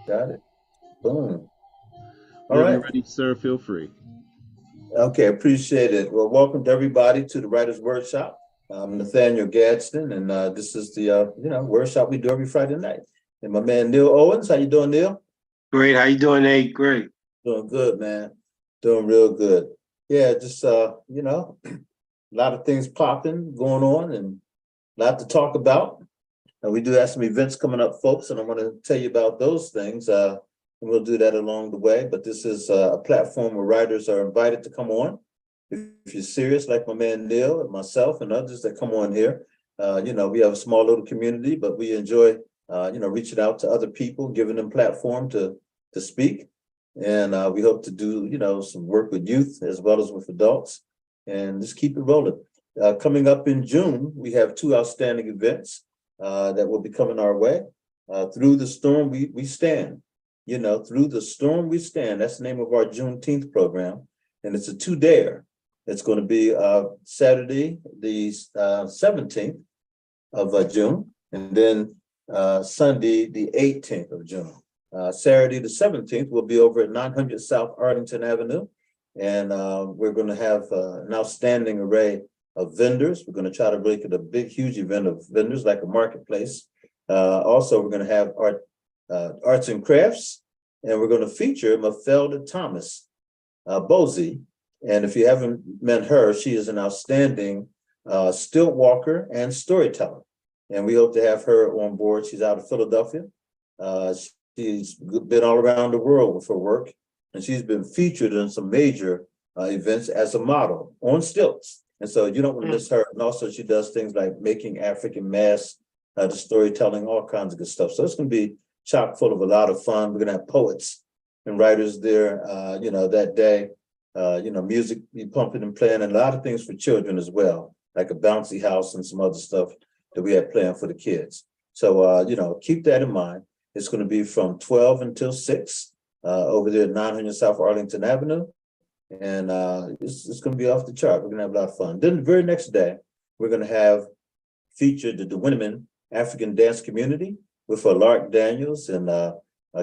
Got it. Boom. All Whenever you're right. ready, sir, feel free. Okay, appreciate it. Well, welcome to everybody to the Writers Workshop. I'm Nathaniel Gadsden, and this is the workshop we do every Friday night. And my man Neil Owens, how you doing, Neil? Great. How you doing, Nate? Great. Doing good, man. Doing real good. Yeah, just a lot of things popping, going on, and a lot to talk about. And we do have some events coming up, folks, and I want to tell you about those things. And we'll do that along the way. But this is a platform where writers are invited to come on. If you're serious, like my man Neil and myself and others that come on here, we have a small little community, but we enjoy, reaching out to other people, giving them platform to speak. And we hope to do, some work with youth as well as with adults, and just keep it rolling. Coming up in June, we have two outstanding events that will be coming our way. Through the storm, we stand. Through the storm, we stand. That's the name of our Juneteenth program, and it's a two-dayer. It's going to be Saturday, the 17th of June, and then Sunday, the 18th of June. Saturday, the 17th, will be over at 900 South Arlington Avenue, and we're going to have an outstanding array of vendors. We're going to try to make it a big, huge event of vendors, like a marketplace. Also, we're going to have arts and crafts, and we're going to feature Mafelda Thomas Bosey. And if you haven't met her, she is an outstanding stilt walker and storyteller. And we hope to have her on board. She's out of Philadelphia. She's been all around the world with her work, and she's been featured in some major events as a model on stilts. And so you don't want to miss her. And also she does things like making African masks, the storytelling, all kinds of good stuff. So it's going to be chock full of a lot of fun. We're going to have poets and writers there, that day. Music be pumping and playing, and a lot of things for children as well, like a bouncy house and some other stuff that we have planned for the kids. So, keep that in mind. It's going to be from 12 until 6 over there at 900 South Arlington Avenue. And it's going to be off the chart. We're going to have a lot of fun. Then the very next day, we're going to have featured the Winneman African dance community with Lark Daniels and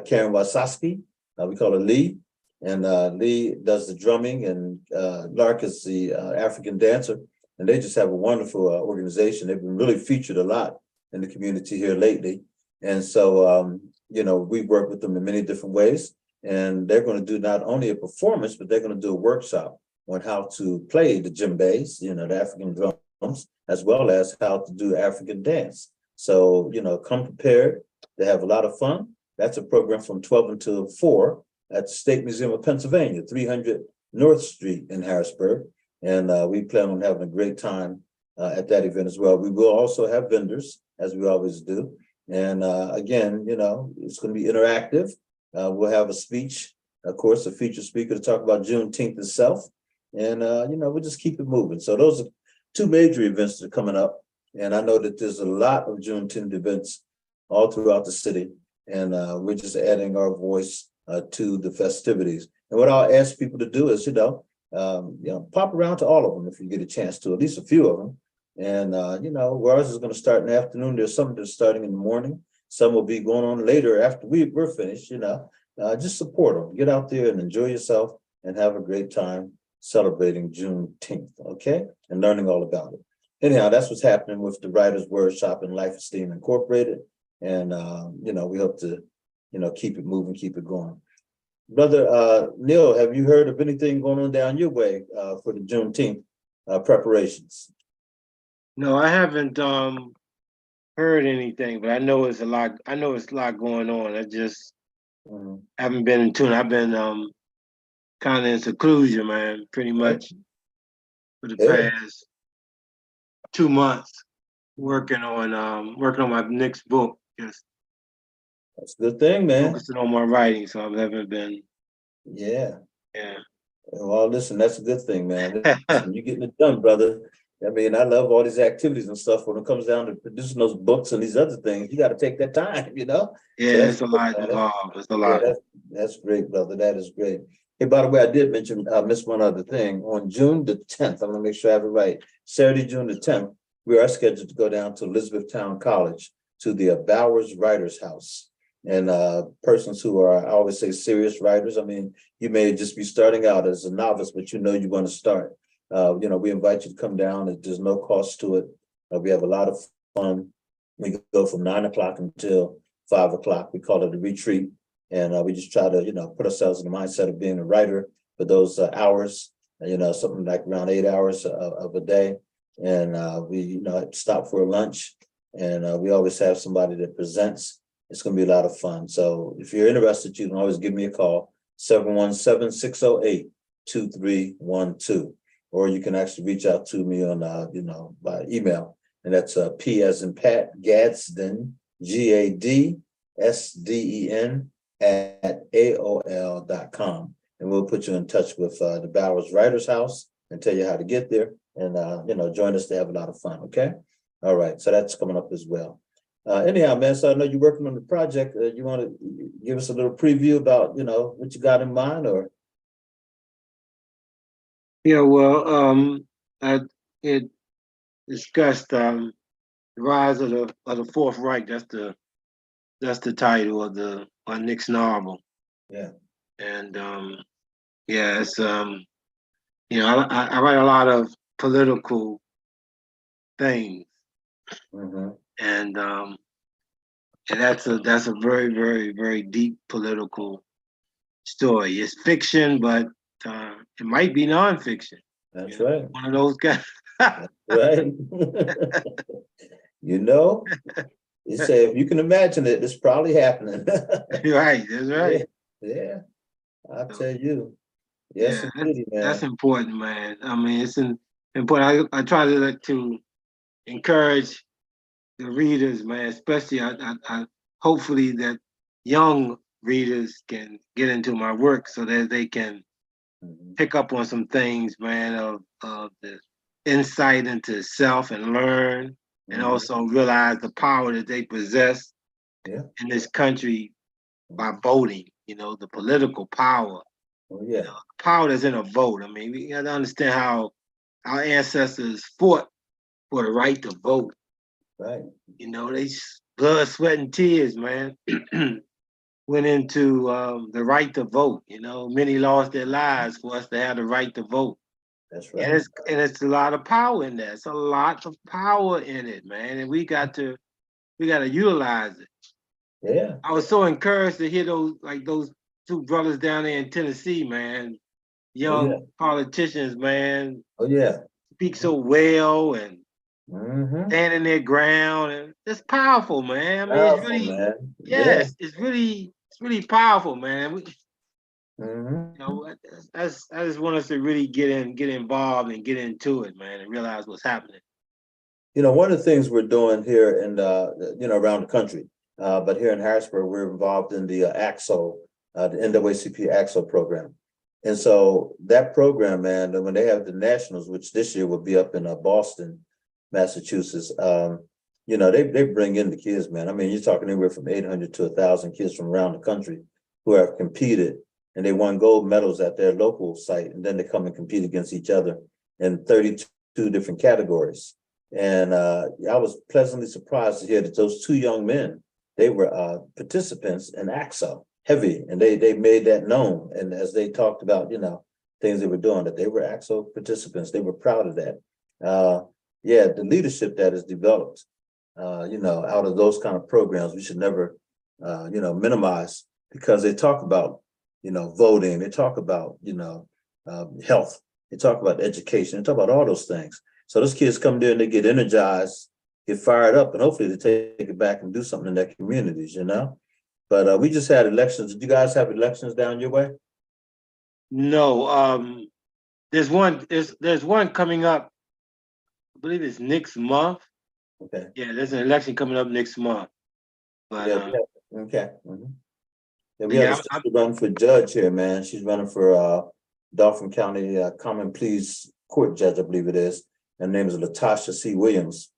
Karen Wasaski. We call her Lee. And Lee does the drumming, and Lark is the African dancer. And they just have a wonderful organization. They've been really featured a lot in the community here lately. And so, we've worked with them in many different ways. And they're going to do not only a performance, but they're going to do a workshop on how to play the djembes, the African drums, as well as how to do African dance. So, come prepared to have a lot of fun. That's a program from 12 until 4 at the State Museum of Pennsylvania, 300 North Street in Harrisburg. And we plan on having a great time at that event as well. We will also have vendors, as we always do. And again, it's going to be interactive. We'll have a speech, of course, a featured speaker to talk about Juneteenth itself. And, we'll just keep it moving. So those are two major events that are coming up. And I know that there's a lot of Juneteenth events all throughout the city. And we're just adding our voice to the festivities. And what I'll ask people to do is, pop around to all of them if you get a chance to, at least a few of them. And, ours is going to start in the afternoon. There's some that are starting in the morning. Some will be going on later after we're finished, just support them. Get out there and enjoy yourself and have a great time celebrating Juneteenth, okay? And learning all about it. Anyhow, that's what's happening with the Writers Workshop and Life Esteem Incorporated. And, we hope to, keep it moving, keep it going. Brother Neil, have you heard of anything going on down your way for the Juneteenth preparations? No, I haven't heard anything, but I know it's a lot. I know it's a lot going on. I just haven't been in tune. I've been kind of in seclusion, man, pretty much for the past 2 months, working on my next book. Just that's a good thing, man. Focusing on my writing, so I haven't been. Yeah. Yeah. Well, listen, that's a good thing, man. Listen, you're getting it done, brother. I mean, I love all these activities and stuff. When it comes down to producing those books and these other things, you got to take that time, Yeah, So it's a lot involved. It's a lot. Yeah, that's great, brother. That is great. Hey, by the way, I did mention, miss one other thing. On June the 10th, I'm going to make sure I have it right. Saturday, June the 10th, we are scheduled to go down to Elizabethtown College to the Bowers Writers House. and persons who are, I always say, serious writers. I mean, you may just be starting out as a novice, but you know you're going to start. We invite you to come down. There's no cost to it. We have a lot of fun. We go from 9 o'clock until 5 o'clock. We call it a retreat. And we just try to, put ourselves in the mindset of being a writer for those hours, something like around 8 hours of a day. And we, stop for lunch. And we always have somebody that presents. It's going to be a lot of fun. So if you're interested, you can always give me a call, 717-608-2312. Or you can actually reach out to me on, by email. And that's P as in Pat, Gadsden, Gadsden at AOL.com. And we'll put you in touch with the Bowers Writers House and tell you how to get there. And, join us to have a lot of fun. Okay. All right. So that's coming up as well. Anyhow, man, so I know you're working on the project. You want to give us a little preview about, what you got in mind, or? Yeah, well, it discussed the rise of the Fourth Reich. That's the title of my next novel. Yeah. And it's I write a lot of political things, Mm-hmm. and that's a very, very, very deep political story. It's fiction, but it might be nonfiction. That's right. One of those guys. Right. You say if you can imagine it, it's probably happening. Right, that's right. Yeah. I'll tell you. Yes, indeed, man. That's important, man. I mean, it's important. I try to encourage the readers, man. Especially, I hopefully that young readers can get into my work so that they can pick up on some things, man, of the insight into self and learn, and also realize the power that they possess in this country by voting. The political power. Oh, yeah. The power that's in a vote. I mean, we got to understand how our ancestors fought for the right to vote. Right. They blood, sweat, and tears, man, went into the right to vote. Many lost their lives for us to have the right to vote. That's right. And it's a lot of power in that. It's a lot of power in it, man. And we got to utilize it. Yeah. I was so encouraged to hear those two brothers down there in Tennessee, man. Young politicians, man. Oh, yeah. Speak so well and standing their ground, and it's powerful, man. I mean, Powerful, it's really, man. it's really powerful, man. I just want us to really get involved and get into it, man, and realize what's happening. One of the things we're doing here in around the country, but here in Harrisburg, we're involved in the AXO, the NAACP AXO program. And so that program, man, when they have the nationals, which this year will be up in Boston, Massachusetts, they bring in the kids, man. I mean, you're talking anywhere from 800 to 1,000 kids from around the country who have competed, and they won gold medals at their local site, and then they come and compete against each other in 32 different categories. And I was pleasantly surprised to hear that those two young men, they were participants in AXO heavy, and they made that known. And as they talked about, things they were doing, that they were AXO participants, they were proud of that. The leadership that is developed, out of those kind of programs, we should never, minimize, because they talk about, voting, they talk about, health, they talk about education, they talk about all those things. So those kids come there and they get energized, get fired up, and hopefully they take it back and do something in their communities, But we just had elections. Did you guys have elections down your way? No. There's one coming up. I believe it's next month. Okay. Yeah, there's an election coming up next month. But okay. Yeah, we have a sister running for judge here, man. She's running for Dauphin County Common Pleas Court judge, I believe it is. Her name is Latasha C. Williams.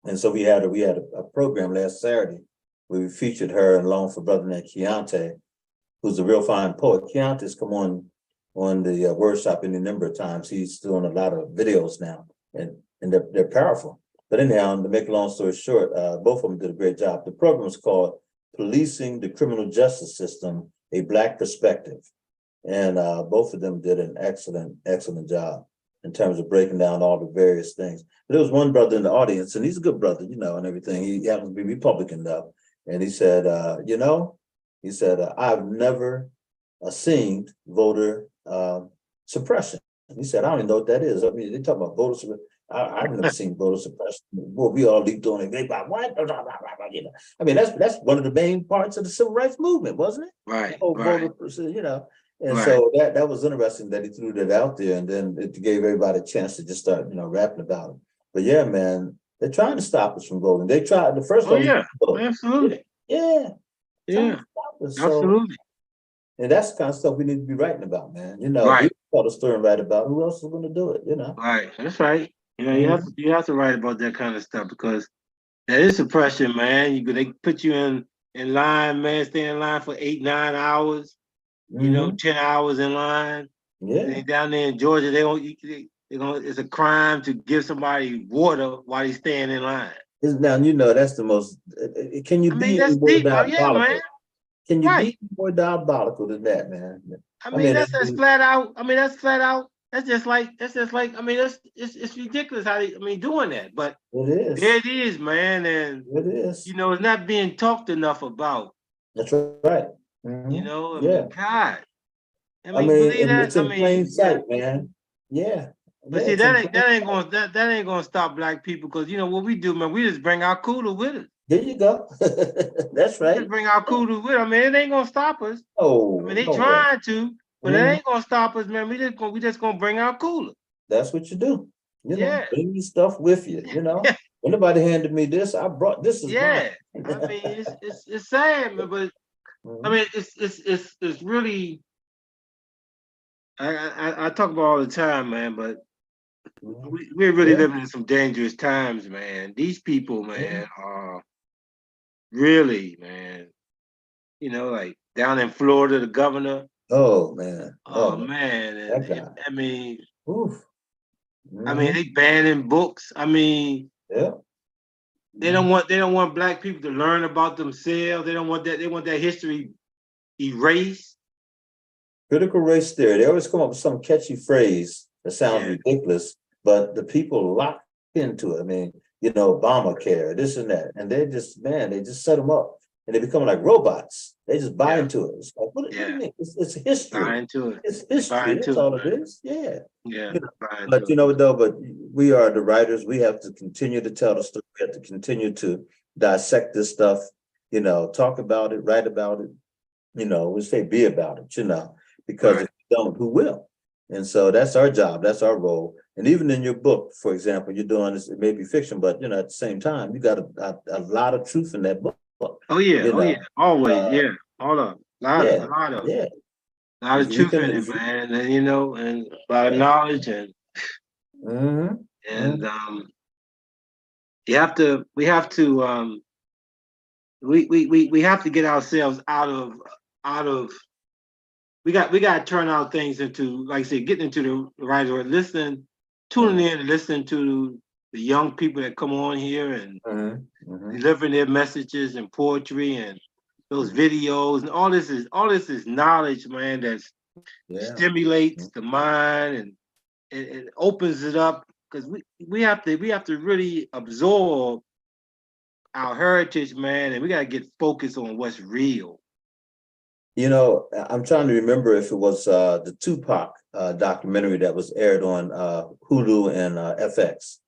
And so we had a program last Saturday where we featured her along for brother named Keontae, who's a real fine poet. Keontae's come on the Wordshop any number of times. He's doing a lot of videos now, and they're powerful. But anyhow, to make a long story short, both of them did a great job. The program is called Policing the Criminal Justice System, a Black Perspective. And both of them did an excellent job in terms of breaking down all the various things. But there was one brother in the audience, and he's a good brother, and everything. He happens to be Republican though. And he said, I've never seen voter suppression. And he said, I don't even know what that is. I mean, they talk about voter suppression. I've never seen voter suppression. Boy, we all leaped on it. They about what? I mean, that's one of the main parts of the civil rights movement, wasn't it? Right. Voter, And so that was interesting that he threw that out there, and then it gave everybody a chance to just start, rapping about it. But yeah, man, they're trying to stop us from voting. They tried the first one. Yeah, absolutely. Yeah. Yeah. So, absolutely. and that's the kind of stuff we need to be writing about, man. Right. We tell the story and write about it. Who else is going to do it? Right. That's right. You have to write about that kind of stuff because that is suppression, man. They put you in line, man, stay in line for 8-9 hours. 10 hours in line. Yeah. And down there in Georgia, it's a crime to give somebody water while he's staying in line. Now that's the most. Can you be more diabolical? Man. Can you be more diabolical than that, man? That's flat out. That's flat out. That's just like. It's ridiculous how they doing that. But it is. There it is, man, and it is. It's not being talked enough about. That's right. God. Believe that. It's in plain sight, man. Yeah. But see, that ain't gonna stop Black people because what we do, man. We just bring our cooler with us. There you go. That's right. Just bring our cooler with us. It ain't gonna stop us. Oh, they trying to, but it ain't gonna stop us, man. We just gonna bring our cooler. That's what you do. Bring your stuff with you. When nobody handed me this, I brought this. Mine. It's sad, man, but it's really. I talk about all the time, man, but we're really living in some dangerous times, man. These people, man, are really, man. Like down in Florida, the governor. Oh man. Man. Oof. They banning books. They don't want Black people to learn about themselves. They don't want that. They want that history erased. Critical race theory. They always come up with some catchy phrase that sounds ridiculous, but the people lock into it. Obamacare, this and that, and they just set them up, and they become like robots. They just buy into it. It's like, what do you mean? It's history. Buy into it. It's history. That's all it is. Yeah. Yeah. But but we are the writers. We have to continue to tell the story. We have to continue to dissect this stuff. Talk about it, write about it. We say be about it. Because if you don't, who will? And so that's our job. That's our role. And even in your book, for example, you're doing this. It may be fiction, but at the same time, you got a lot of truth in that book. Oh yeah, always, all of a lot of truth in it, man, and and a lot of knowledge and we have to get ourselves out of. We got to turn our things into, like I said, getting into the right word, tuning in and listening to the young people that come on here and delivering their messages and poetry and those videos and all this is knowledge, man, that stimulates the mind and it opens it up because we have to really absorb our heritage, man, and we got to get focused on what's real. I'm trying to remember if it was the Tupac documentary that was aired on Hulu and FX.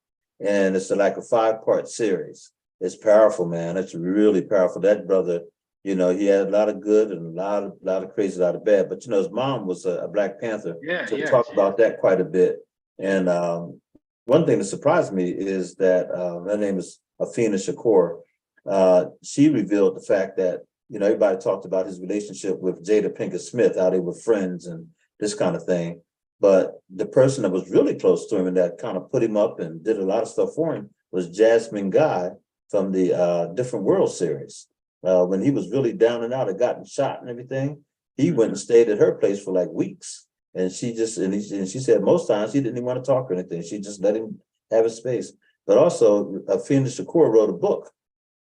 And it's like a 5-part series. It's powerful, man. It's really powerful. That brother, he had a lot of good and a lot of crazy, a lot of bad. But, his mom was a Black Panther. So we talked about that quite a bit. And one thing that surprised me is that her name is Afena Shakur. She revealed the fact that everybody talked about his relationship with Jada Pinkett Smith, how they were friends and this kind of thing. But the person that was really close to him and that kind of put him up and did a lot of stuff for him was Jasmine Guy from the Different World series. When he was really down and out, had gotten shot and everything, he went and stayed at her place for like weeks. And she said most times he didn't even want to talk or anything. She just let him have his space. But also, Afena Shakur wrote a book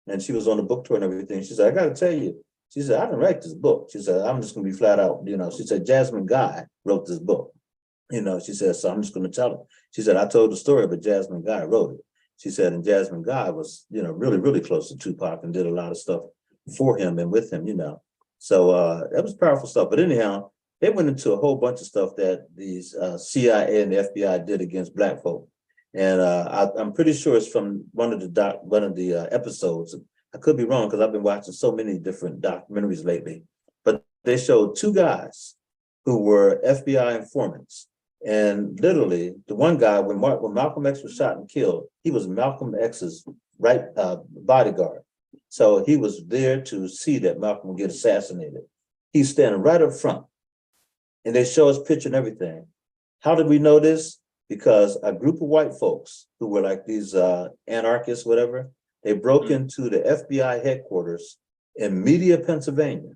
and she was on the book tour and everything. She said, I got to tell you, she said, I didn't write this book. She said, I'm just going to be flat out, she said, Jasmine Guy wrote this book. She said, so I'm just going to tell her. She said, I told the story, but Jasmine Guy wrote it. She said, and Jasmine Guy was, really, really close to Tupac and did a lot of stuff for him and with him, So that was powerful stuff. But anyhow, they went into a whole bunch of stuff that these CIA and the FBI did against Black folk. And I'm pretty sure it's from one of the episodes. I could be wrong because I've been watching so many different documentaries lately. But they showed two guys who were FBI informants. And literally, the one guy, when Malcolm X was shot and killed, he was Malcolm X's bodyguard. So he was there to see that Malcolm would get assassinated. He's standing right up front. And they show his picture and everything. How did we know this? Because a group of white folks who were like these anarchists, whatever, they broke into the FBI headquarters in Media, Pennsylvania,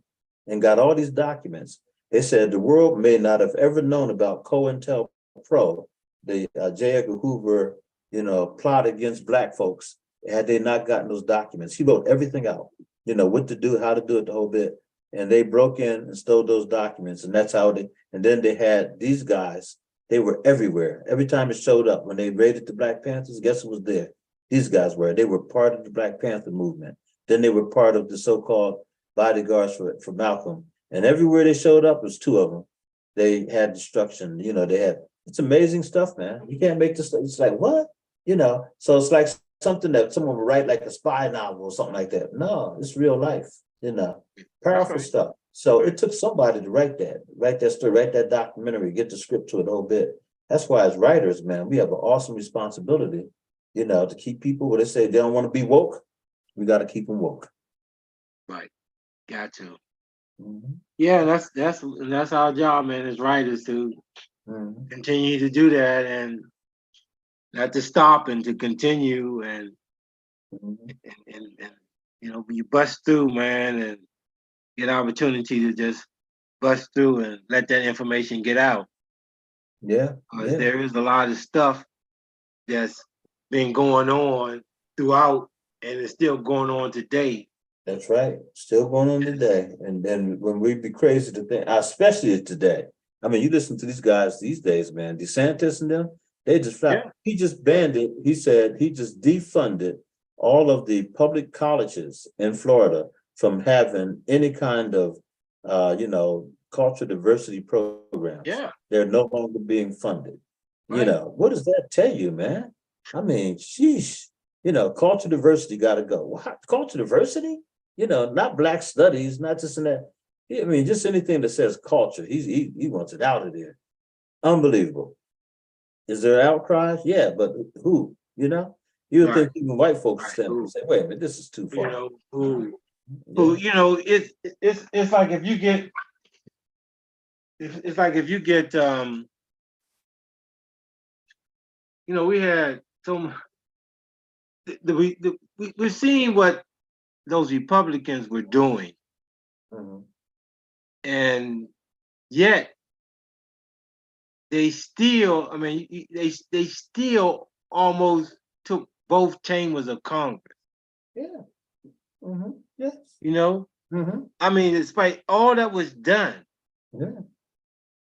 and got all these documents. They said the world may not have ever known about COINTELPRO, the J. Edgar Hoover, plot against Black folks, had they not gotten those documents. He wrote everything out, what to do, how to do it, the whole bit. And they broke in and stole those documents. And that's how and then they had these guys, they were everywhere. Every time it showed up, when they raided the Black Panthers, guess who was there? These guys were. They were part of the Black Panther movement. Then they were part of the so-called bodyguards for Malcolm. And everywhere they showed up, was two of them. They had destruction, it's amazing stuff, man. You can't make this, it's like, what? So it's like something that someone would write like a spy novel or something like that. No, it's real life, powerful stuff. So it took somebody to write that story, write that documentary, get the script to it a whole bit. That's why as writers, man, we have an awesome responsibility, to keep people, what they say, they don't want to be woke. We got to keep them woke. Right. Got to. Mm-hmm. Yeah, that's our job, man, as writers to continue to do that and not to stop and to continue and you bust through, man, and get opportunity to just bust through and let that information get out. Yeah. Because there is a lot of stuff that's been going on throughout and it's still going on today. That's right. Still going on today. And then when we be crazy to think, especially today. I mean, you listen to these guys these days, man, DeSantis and them, they just he just banned it. He said he just defunded all of the public colleges in Florida from having any kind of cultural diversity programs. Yeah. They're no longer being funded. Right. What does that tell you, man? I mean, sheesh, cultural diversity got to go. What? Cultural diversity? Not Black studies, not just in that. I mean, just anything that says culture, he wants it out of there. Unbelievable. Is there outcries? Yeah, but who? You would think even white folks stand up and say, wait a minute, this is too far. Who, it's like if you get we had some we're seeing what those Republicans were doing. And yet they still, they still almost took both chambers of Congress. Yeah. Yes. Despite all that was done. Yeah.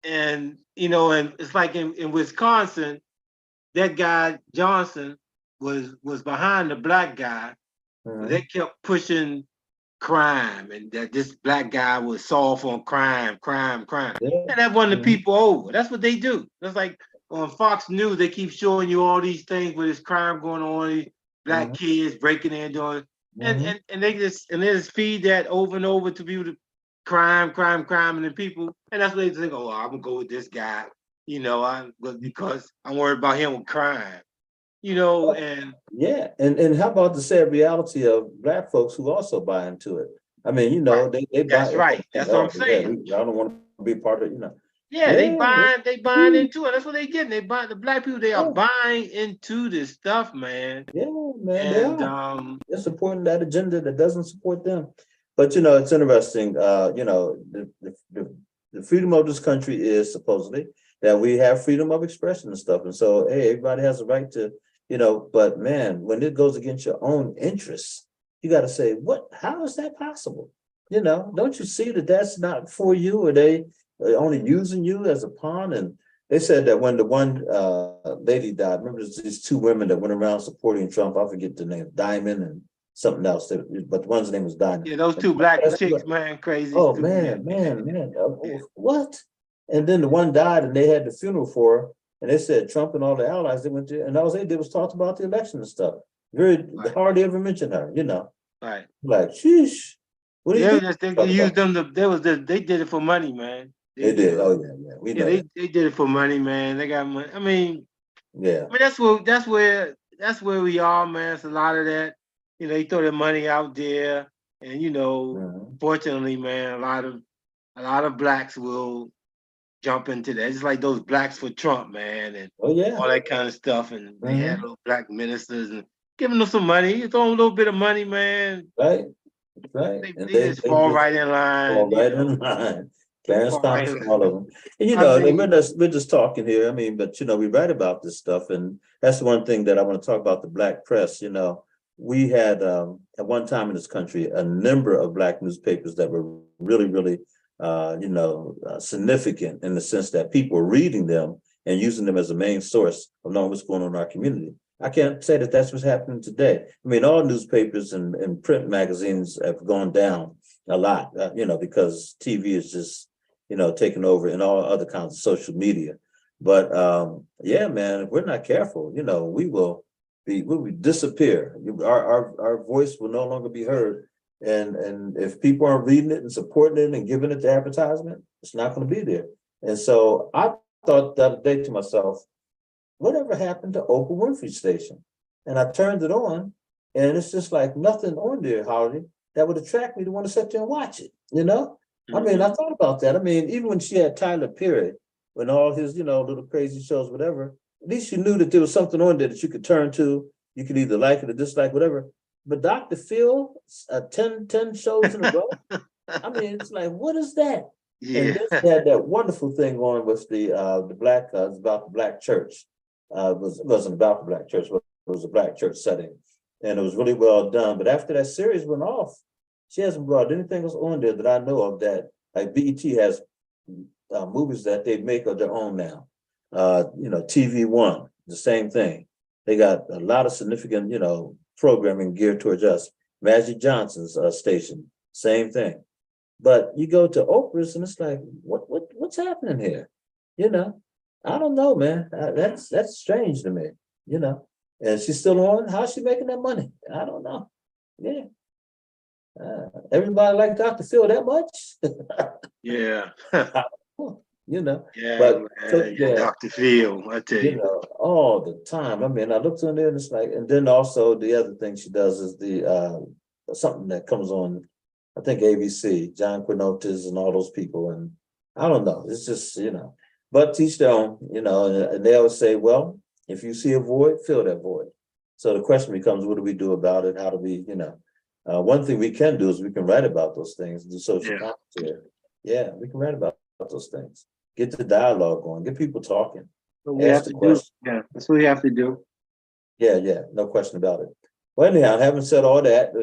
And and it's like in Wisconsin, that guy Johnson was behind the Black guy. They kept pushing crime and that this Black guy was soft on crime. Yeah. And that won the people over. That's what they do. That's like on Fox News, they keep showing you all these things where there's crime going on, these Black kids breaking in doing, and they just feed that over and over to people to crime, and then people, and that's what they think, oh, I'm gonna go with this guy, because I'm worried about him with crime. And yeah, and how about the sad reality of Black folks who also buy into it? I mean, they buy. That's right. That's what I'm saying. I don't want to be part of it, Yeah, they buying into it. That's what they getting. They buy the Black people. They are buying into this stuff, man. Yeah, man. And they're supporting that agenda that doesn't support them. But it's interesting. The freedom of this country is supposedly that we have freedom of expression and stuff, and so hey, everybody has a right to. But man, when it goes against your own interests, you got to say, how is that possible? You know, don't you see that that's not for you, or they are only using you as a pawn? And they said that when the one lady died, remember these two women that went around supporting Trump, I forget the name, Diamond and something else, but the one's name was Diamond. Yeah, those two black chicks, man, crazy. Oh, man. What? And then the one died and they had the funeral for her. And they said Trump and all the allies, they went to, and all they did was talk about the election and stuff. Very hardly ever mentioned her, you know. Right. Like, sheesh. What do you Yeah, they used them they did it for money, man. They did. Oh, yeah. We know they did it for money, man. They got money. I mean, that's where we are, man. It's a lot of that. You know, you throw the money out there, and you know, fortunately, man, a lot of blacks will jump into that. It's like those blacks for Trump, man, and all that kind of stuff. And they had little black ministers and giving them some money. You throw them a little bit of money, man. Right. They just fall right in line. Fall right in line. Clarence Thompson, all of them. And, you know, we're just talking here. I mean, but, you know, we write about this stuff. And that's one thing that I want to talk about, the black press. You know, we had at one time in this country, a number of black newspapers that were really, really, significant in the sense that people were reading them and using them as a main source of knowing what's going on in our community. I can't say that that's what's happening today. I mean, all newspapers and print magazines have gone down a lot, because TV is just, taking over, and all other kinds of social media. But yeah, man, if we're not careful, we will disappear. Our voice will no longer be heard. And if people aren't reading it and supporting it and giving it to advertisement, it's not going to be there. And so I thought the other day to myself, whatever happened to Oprah Winfrey Station? And I turned it on, and it's just like nothing on there, Howdy, that would attract me to want to sit there and watch it, I mean, I thought about that. I mean, even when she had Tyler Perry, when all his, little crazy shows, whatever, at least you knew that there was something on there that you could turn to. You could either like it or dislike, whatever. But Dr. Phil, 10 shows in a row, I mean, it's like, what is that? Yeah. And this had that wonderful thing going with the black, it's about the black church. It wasn't about the black church, but it was a black church setting. And it was really well done. But after that series went off, she hasn't brought anything else on there that I know of that, like BET has movies that they make of their own now. TV One, the same thing. They got a lot of significant, programming geared towards us. Magic Johnson's station, same thing. But you go to Oprah's and it's like, what's happening here? I don't know, man. That's strange to me, And she's still on. How's she making that money? I don't know. Yeah. Everybody like Dr. Phil that much? Yeah. Yeah, but Dr. Phil, I tell you. All the time. I mean, I looked on there and it's like, and then also the other thing she does is the something that comes on, I think ABC, John Quinones and all those people. And I don't know. It's just, but teach their own, and they always say, well, if you see a void, fill that void. So the question becomes, what do we do about it? How do we, one thing we can do is we can write about those things, do social commentary. Yeah, we can write about those things. Get the dialogue going, get people talking. Ask the question. Yeah, that's what we have to do. Yeah, no question about it. Well, anyhow, having said all that,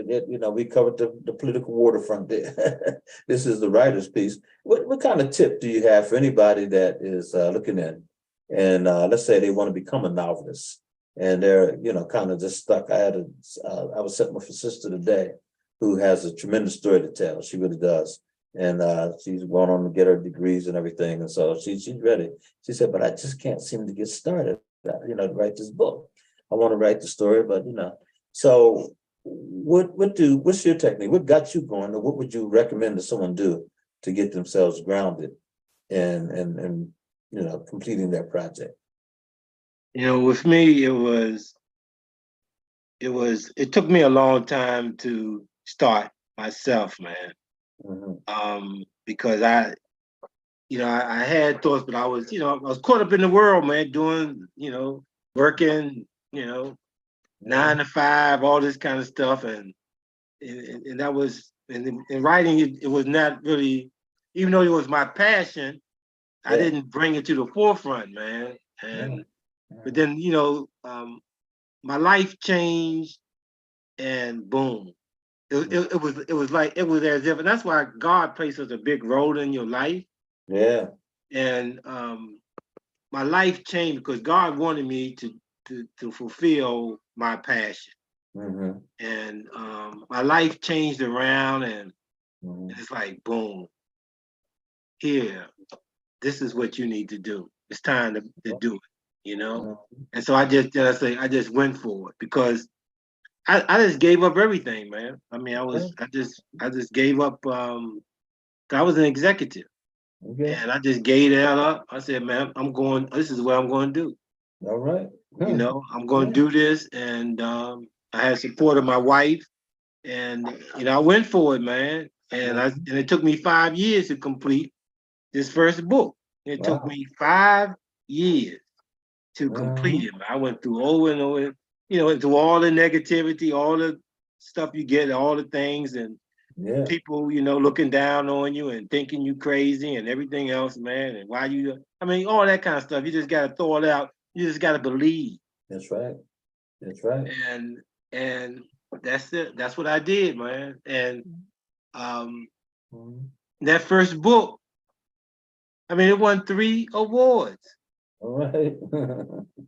we covered the political waterfront there. This is the writer's piece. What kind of tip do you have for anybody that is looking in and let's say they want to become a novelist and they're, kind of just stuck? I was sitting with a sister today who has a tremendous story to tell. She really does. And she's going on to get her degrees and everything. And so she's ready. She said, but I just can't seem to get started, to write this book. I want to write the story, but, So what's your technique? What got you going? Or what would you recommend to someone do to get themselves grounded and completing their project? With me, it took me a long time to start myself, man. Mm-hmm. Because I had thoughts, but I was caught up in the world, man, doing, working, 9 to 5, all this kind of stuff. And that was, in writing, it was not really, even though it was my passion, I didn't bring it to the forefront, man. And, but then, my life changed and boom, It was like it was as if, and that's why God places a big role in your life. Yeah. And my life changed because God wanted me to fulfill my passion. Mm-hmm. And my life changed around, and Mm-hmm. it's like boom, here, this is what you need to do. It's time to do it, Mm-hmm. And so I just went for it because I just gave up everything, man. I mean, I just gave up. I was an executive, Okay. and I just gave that up. I said, man, I'm going. This is what I'm going to do. All right. I'm going to do this, and I had support of my wife, and I went for it, man. And it took me 5 years to complete this first book. It took Wow. me 5 years to complete it. I went through over and over, through all the negativity, all the stuff you get, all the things, and Yeah. people, looking down on you and thinking you crazy and everything else, man. And why all that kind of stuff. You just got to throw it out. You just got to believe. That's right. That's right. And that's it. That's what I did, man. And that first book, it won 3 awards. All right.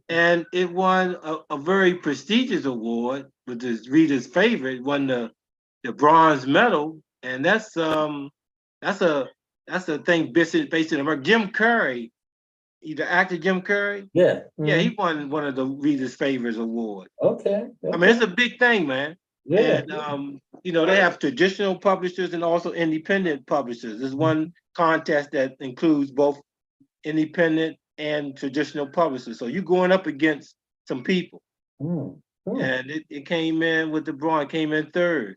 And it won a very prestigious award, which is reader's favorite. It won the bronze medal, and that's a thing based in America. Jim Carrey, the actor Jim Carrey, Yeah. yeah, he won one of the reader's favorites award. Okay. It's a big thing, man. Yeah. And they have traditional publishers and also independent publishers. There's one contest that includes both independent and traditional publishers. So you're going up against some people. And it came in with the bronze, came in third.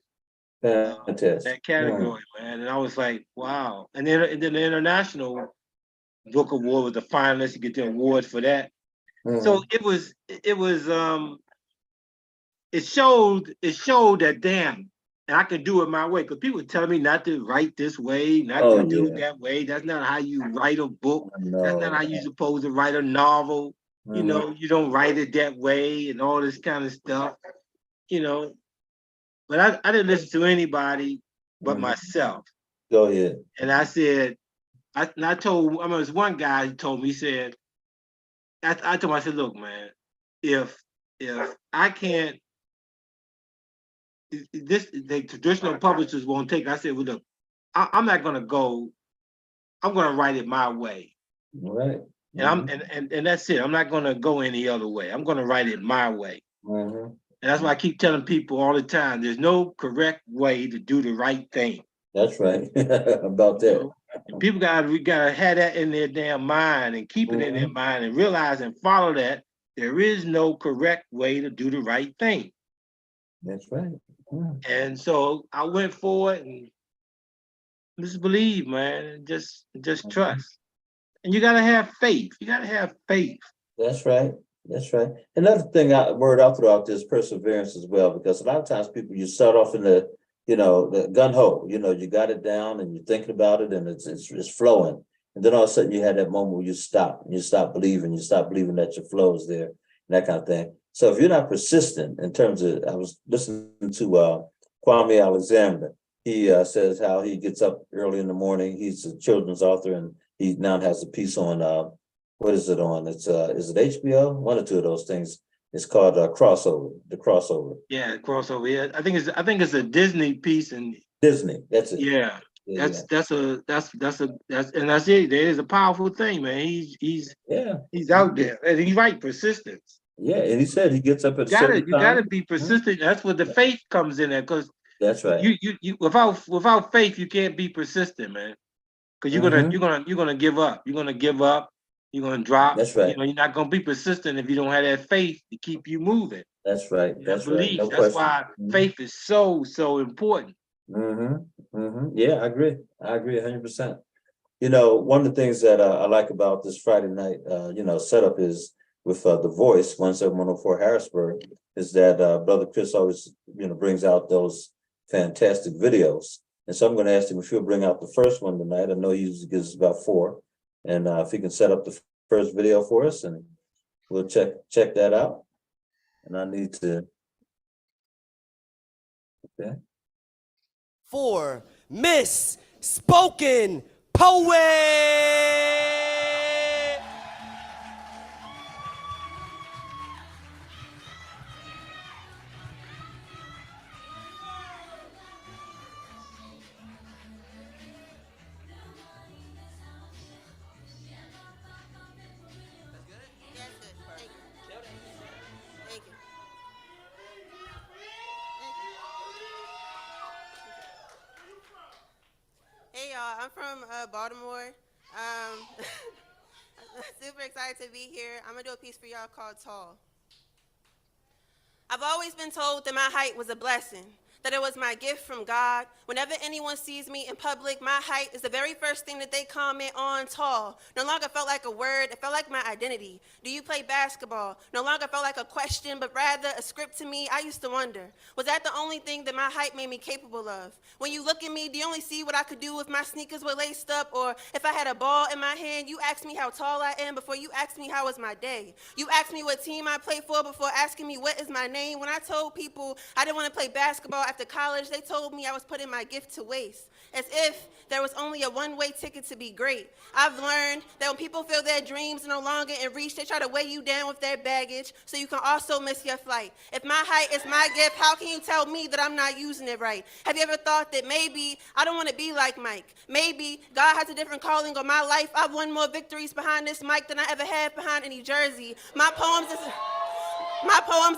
Fantastic. That category, man. And I was like, wow. And then the International Book Award was the finalist. You get the award for that. So it showed that damn, and I could do it my way. Because people were telling me not to write this way, not to do it that way. That's not how you write a book. That's not how you're supposed to write a novel. You don't write it that way and all this kind of stuff. But I didn't listen to anybody but myself. Go ahead. And I said, there's one guy who told me, he said, I told him, I said, look, man, if I can't, the traditional publishers won't take it. I said, well, look, I'm not going to go, I'm going to write it my way. Right. And that's it. I'm not going to go any other way. I'm going to write it my way. And that's why I keep telling people all the time, there's no correct way to do the right thing. That's right. About that. And people we gotta have that in their damn mind and keep it in their mind and realize and follow that there is no correct way to do the right thing. That's right. And so I went for it and just believe, man, and just trust. And you gotta have faith. You gotta have faith. That's right. That's right. Another thing word I'll throw out there is perseverance as well, because a lot of times people, you start off in the gun ho, you got it down and you're thinking about it and it's flowing. And then all of a sudden you had that moment where you stop believing that your flow is there and that kind of thing. So if you're not persistent in terms of, I was listening to Kwame Alexander. He says how he gets up early in the morning. He's a children's author and he now has a piece on, what is it on? It's is it HBO? One or two of those things. It's called Crossover, the Crossover. Yeah, Crossover. Yeah, I think it's a Disney piece and Disney. That's it. Yeah, that's it. There is a powerful thing, man. He's out there and he's right. Persistence. Yeah, and he said he gets up at you gotta be persistent. That's where the faith comes in there, because that's right. You without faith you can't be persistent, man. Because you're gonna give up. You're gonna give up. You're gonna drop. That's right. You're not gonna be persistent if you don't have that faith to keep you moving. That's right. That's right. No That's question. why faith is so important. Yeah, I agree. 100%. One of the things that I like about this Friday night, setup is with The Voice, 17104 Harrisburg, is that Brother Chris always, brings out those fantastic videos. And so I'm going to ask him if he'll bring out the first one tonight. I know he usually gives us about 4. And if he can set up the first video for us, and we'll check that out. And I need to, okay. for Miss Spoken Poet. Hey y'all, I'm from Baltimore. Super excited to be here. I'm gonna do a piece for y'all called Tall. I've always been told that my height was a blessing, that it was my gift from God. Whenever anyone sees me in public, my height is the very first thing that they comment on, tall. No longer felt like a word, it felt like my identity. Do you play basketball? No longer felt like a question, but rather a script to me. I used to wonder, was that the only thing that my height made me capable of? When you look at me, do you only see what I could do if my sneakers were laced up, or if I had a ball in my hand? You asked me how tall I am before you asked me how was my day. You asked me what team I play for before asking me what is my name. When I told people I didn't want to play basketball after college, they told me I was putting my gift to waste, as if there was only a one-way ticket to be great. I've learned that when people feel their dreams are no longer in reach, they try to weigh you down with their baggage so you can also miss your flight. If my height is my gift, how can you tell me that I'm not using it right? Have you ever thought that maybe I don't want to be like Mike? Maybe God has a different calling on my life. I've won more victories behind this mic than I ever had behind any jersey. My poems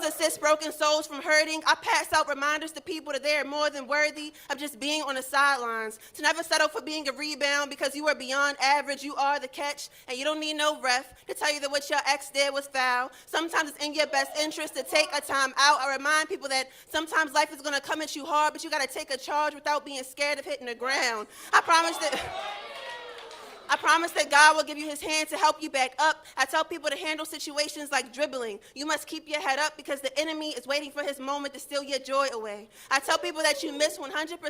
assist broken souls from hurting. I pass out reminders to people that they are more than worthy of just being on the sidelines. To never settle for being a rebound because you are beyond average. You are the catch, and you don't need no ref to tell you that what your ex did was foul. Sometimes it's in your best interest to take a time out. I remind people that sometimes life is going to come at you hard, but you got to take a charge without being scared of hitting the ground. I promise that God will give you his hand to help you back up. I tell people to handle situations like dribbling. You must keep your head up because the enemy is waiting for his moment to steal your joy away. I tell people that you miss 100%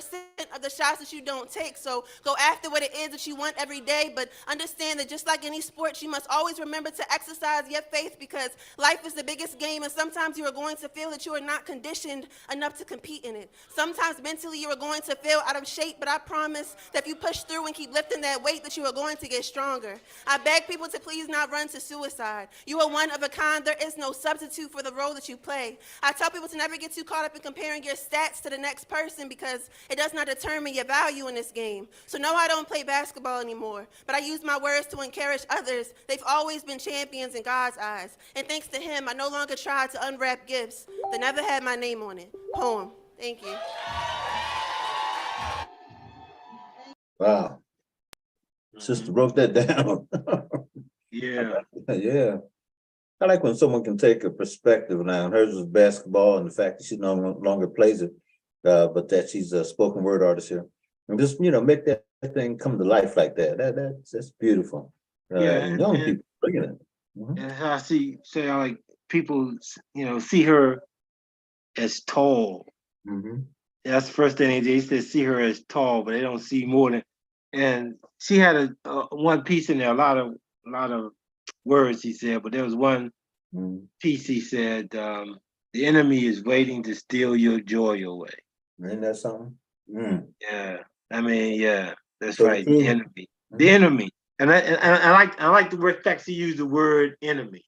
of the shots that you don't take, so go after what it is that you want every day, but understand that just like any sport, you must always remember to exercise your faith because life is the biggest game, and sometimes you are going to feel that you are not conditioned enough to compete in it. Sometimes mentally you are going to feel out of shape, but I promise that if you push through and keep lifting that weight, that you are going to get stronger. I beg people to please not run to suicide. You are one of a kind. There is no substitute for the role that you play. I tell people to never get too caught up in comparing your stats to the next person because it does not determine your value in this game. So no, I don't play basketball anymore, but I use my words to encourage others. They've always been champions in God's eyes. And thanks to him, I no longer try to unwrap gifts that never had my name on it. Poem. Thank you. Wow. Sister broke that down. Yeah. Yeah. I like when someone can take a perspective now. Hers was basketball and the fact that she no longer plays it, but that she's a spoken word artist here. And just, make that thing come to life like that. That's beautiful. Yeah. And young people bringing it. And how I say I like people, see her as tall. That's the first thing they said, see her as tall, but they don't see more than. And she had a one piece in there, a lot of words he said, but there was one piece he said, the enemy is waiting to steal your joy away. Ain't that something? Yeah, I mean, yeah, that's So right. true. The enemy, the enemy, and I like the word Taxi used the word enemy.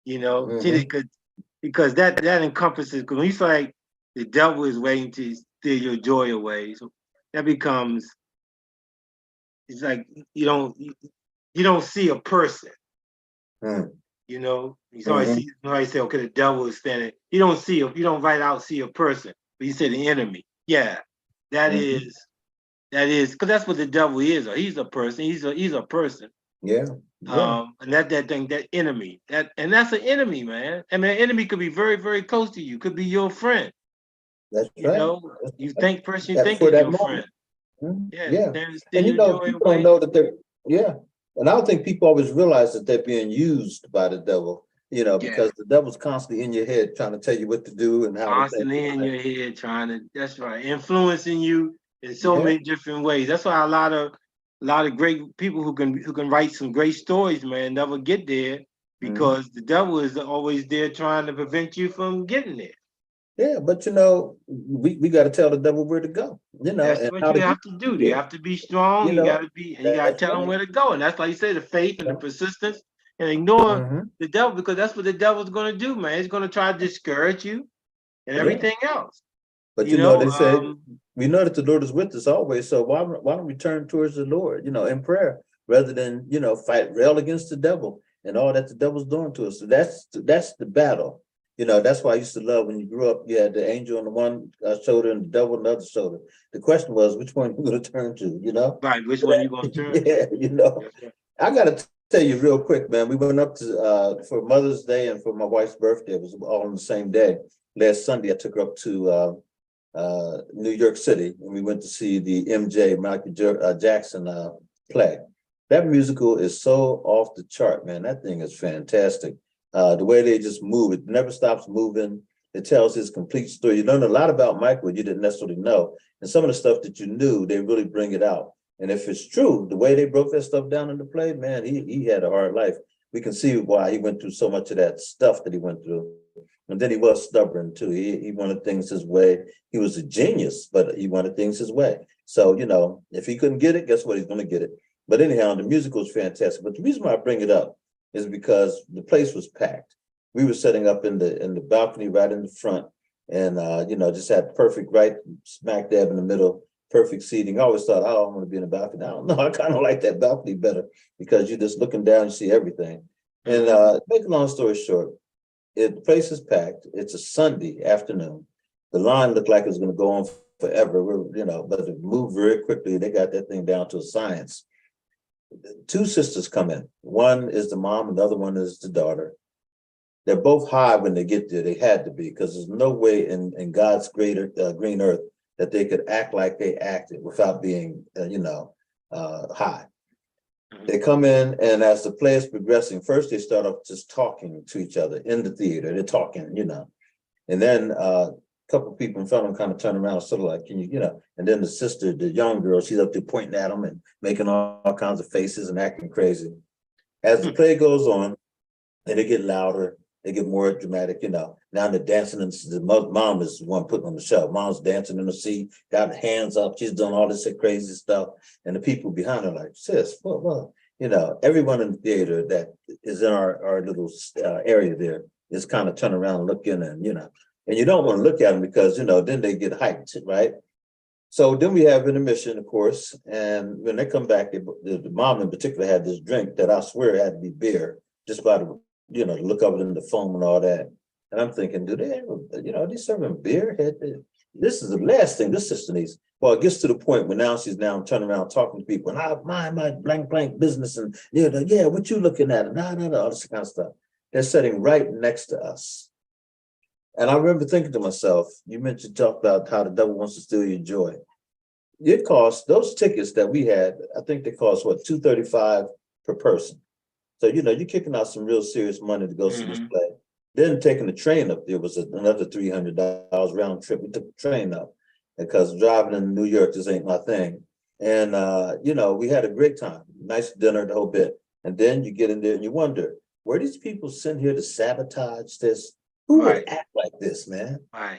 Because that encompasses. Because when you say like, the devil is waiting to steal your joy away, so that becomes. It's like you don't see a person. You somebody say, okay, the devil is standing. You don't right out see a person, but you say the enemy. Yeah, that is because that's what the devil is. Or he's a person. He's a person. Yeah. And that thing, that enemy, that's an enemy, man. I mean, an enemy could be very, very close to you. Could be your friend. That's right. You think is your friend. Yeah. And people don't know that they're, and I don't think people always realize that they're being used by the devil, because the devil's constantly in your head trying to tell you what to do and how constantly to think. in your head that's right, influencing you in so many different ways. That's why a lot of great people who can write some great stories, man, never get there because the devil is always there trying to prevent you from getting there. Yeah, but you know, we got to tell the devil where to go, you know, That's and what how you to have get to do. You there. have to be strong. You You know, got to be, and you got to that's tell them right. where to go. And that's like you say, the faith and the persistence, and ignore Hmm. the devil, because that's what the devil's going to do, man. He's going to try to discourage you and Yeah, everything else. but You you know, know, they say we know that the Lord is with us always. So why don't we turn towards the Lord, you know, in prayer rather than you know rail against the devil and all that the devil's doing to us. So that's the battle. You know, that's why I used to love when you grew up. You had the angel on the one shoulder and the devil on the other shoulder. The question was, which one you going to turn to? You know? right? Which one you going to turn to? Yeah, you know. That's right. I gotta tell you real quick, man. We went up to for Mother's Day and for my wife's birthday. It was all on the same day. Last Sunday, I took her up to New York City, and we went to see the MJ Jackson play. That musical is so off the chart, man. That thing is fantastic. The way they just move, it never stops moving. It tells his complete story. You learn a lot about Michael you didn't necessarily know, and some of the stuff that you knew, they really bring it out. And if it's true, the way they broke that stuff down in the play, man, he had a hard life. We can see why he went through so much of that stuff that he went through. And then he was stubborn too. He wanted things his way. He was a genius, but he wanted things his way. So, you know, if he couldn't get it, guess what? He's going to get it. But anyhow, the musical is fantastic. But the reason why I bring it up is because the place was packed. We were setting up in the balcony right in the front, and you know, just had perfect right smack dab in the middle, perfect seating. I always thought, oh, I want to be in the balcony. I don't know. I kind of like that balcony better because you're just looking down, you see everything. And make a long story short, the place is packed. It's a Sunday afternoon. The line looked like it was going to go on forever. You know, but it moved very quickly. They got that thing down to a science. Two sisters come in. One is the mom, and the other one is the daughter. They're both high when they get there. They had to be, because there's no way in God's greater green earth that they could act like they acted without being, high. They come in, and as the play is progressing, first they start off just talking to each other in the theater. They're talking, you know, and then a couple of people in front of them kind of turn around, sort of like, can you, you know, and then the sister, the young girl, she's up there pointing at them and making all kinds of faces and acting crazy. As the play goes on, and they get louder, they get more dramatic, you know. Now they're dancing, and the mom is the one putting on the show. Mom's dancing in the seat, got her hands up, she's doing all this crazy stuff. And the people behind her like, sis, what? You know, everyone in the theater that is in our little area there is kind of turning around and looking, and, you know, and you don't want to look at them because, you know, then they get hyped, right? So then we have intermission, of course, and when they come back, the mom in particular had this drink that I swear had to be beer, just by the, you know, look of it in the foam and all that. And I'm thinking, do they have, you know, are they serving beer? This is the last thing this sister needs. Well, it gets to the point where now she's now turning around talking to people, and I mind my blank business, and you know, yeah, what you looking at? And all this kind of stuff. They're sitting right next to us. And I remember thinking to myself, you mentioned talk about how the devil wants to steal your joy. It cost those tickets that we had, I think they cost what, $235 per person. So, you know, you're kicking out some real serious money to go see this play. Then taking the train up there was another $300 round trip. We took the train up because driving in New York just ain't my thing. And, you know, we had a great time, nice dinner, the whole bit. And then you get in there and you wonder, were these people sent here to sabotage this? Who would act like this, man? Right.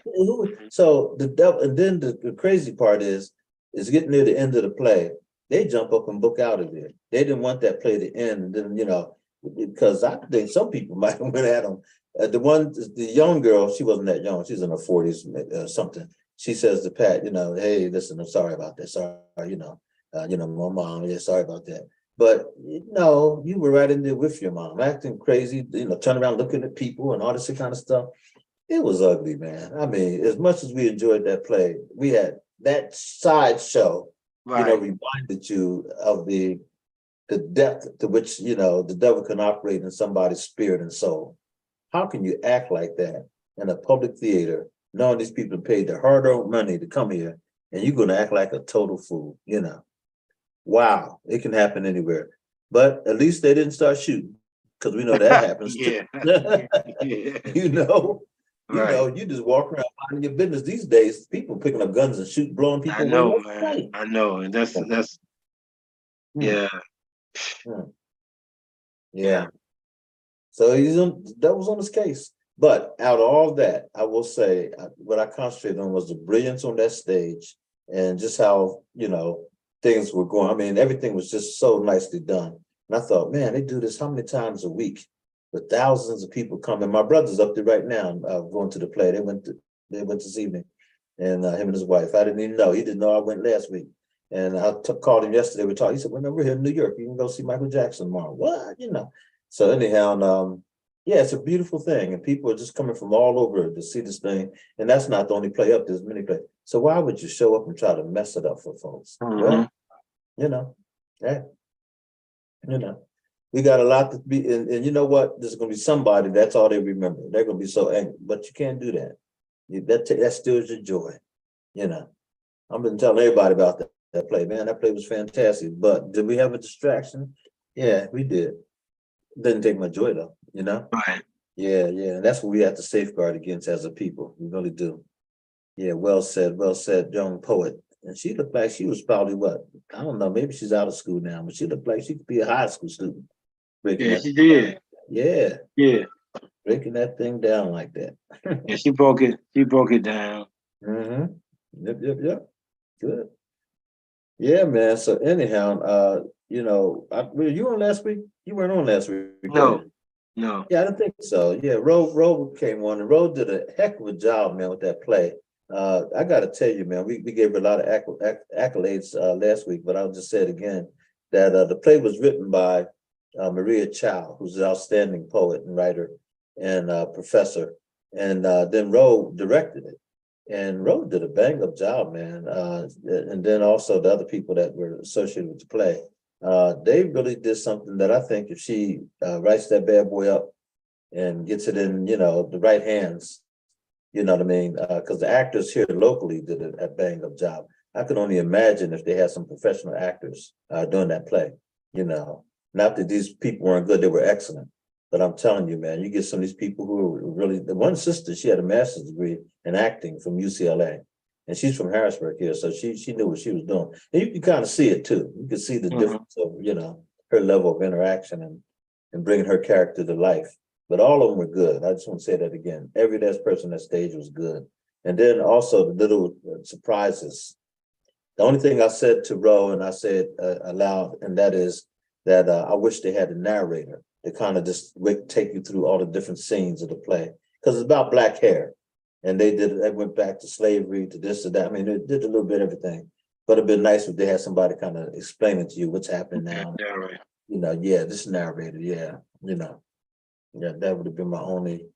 So the devil, and then the crazy part is getting near the end of the play. They jump up and book out of there. They didn't want that play to end. And then, you know, because I think some people might have went at them. The young girl, she wasn't that young. She's in her 40s or something. She says to Pat, you know, hey, listen, I'm sorry about that. Sorry, you know, my mom, yeah, sorry about that. But you know, you were right in there with your mom, acting crazy, you know, turning around looking at people and all this kind of stuff. It was ugly, man. I mean, as much as we enjoyed that play, we had that side show, you know, reminded you of the depth to which, you know, the devil can operate in somebody's spirit and soul. How can you act like that in a public theater, knowing these people paid their hard-earned money to come here, and you're going to act like a total fool, you know? Wow, it can happen anywhere. But at least they didn't start shooting, because we know that happens too. You know? You know, you just walk around minding your business. These days, people picking up guns and shooting, blowing I people away know, left and man. right. I know. And that's Hmm, yeah. hmm. Yeah. Yeah. So that was on his case. But out of all that, I will say what I concentrated on was the brilliance on that stage and just how, things were going. I mean, everything was just so nicely done. And I thought, man, they do this how many times a week with thousands of people coming. My brother's up there right now, going to the play. They went this evening, and him and his wife. I didn't even know. He didn't know I went last week. And I called him yesterday. We talked. He said, "Well, no, we're here in New York. You can go see Michael Jackson tomorrow." What? So anyhow, yeah, it's a beautiful thing, and people are just coming from all over to see this thing. And that's not the only play up. There's many plays. So why would you show up and try to mess it up for folks? Well, hey, we got a lot to be. And you know what? There's going to be somebody that's all they remember. They're going to be so angry, but you can't do that. That steals your joy. I've been telling everybody about that play. Man, that play was fantastic. But did we have a distraction? Yeah, we did. Didn't take my joy though. Right. Yeah. And that's what we have to safeguard against as a people. We really do. Yeah, well said, young poet. And she looked like she was probably what? I don't know, maybe she's out of school now, but she looked like she could be a high school student. Yeah, she did. Yeah. Yeah. Breaking that thing down like that. Yeah, she broke it down. Mm-hmm. Yep. Good. Yeah, man. So anyhow, were you on last week? You weren't on last week. No. Yeah, I don't think so. Yeah, Ro came on, and Ro did a heck of a job, man, with that play. I got to tell you, man, we gave her a lot of accolades last week, but I'll just say it again that the play was written by Maria Chow, who's an outstanding poet and writer and professor, and then Ro directed it, and Ro did a bang up job, man. And then also the other people that were associated with the play. They really did something that I think if she writes that bad boy up and gets it in, the right hands, you know what I mean? Because the actors here locally did a bang up job. I can only imagine if they had some professional actors doing that play, Not that these people weren't good, they were excellent. But I'm telling you, man, you get some of these people who are really, the one sister, she had a master's degree in acting from UCLA. And she's from Harrisburg here, so she knew what she was doing. And you can kind of see it too. You can see the difference of, her level of interaction and bringing her character to life. But all of them were good. I just want to say that again. Every last person on that stage was good. And then also the little surprises. The only thing I said to Ro, and I said aloud, and that is that I wish they had a narrator to kind of just take you through all the different scenes of the play. Because it's about Black hair. And they went back to slavery, to this, to that. I mean, they did a little bit of everything. But it'd be nice if they had somebody kind of explaining to you what's happening now. This narrator, Yeah, that would have been my only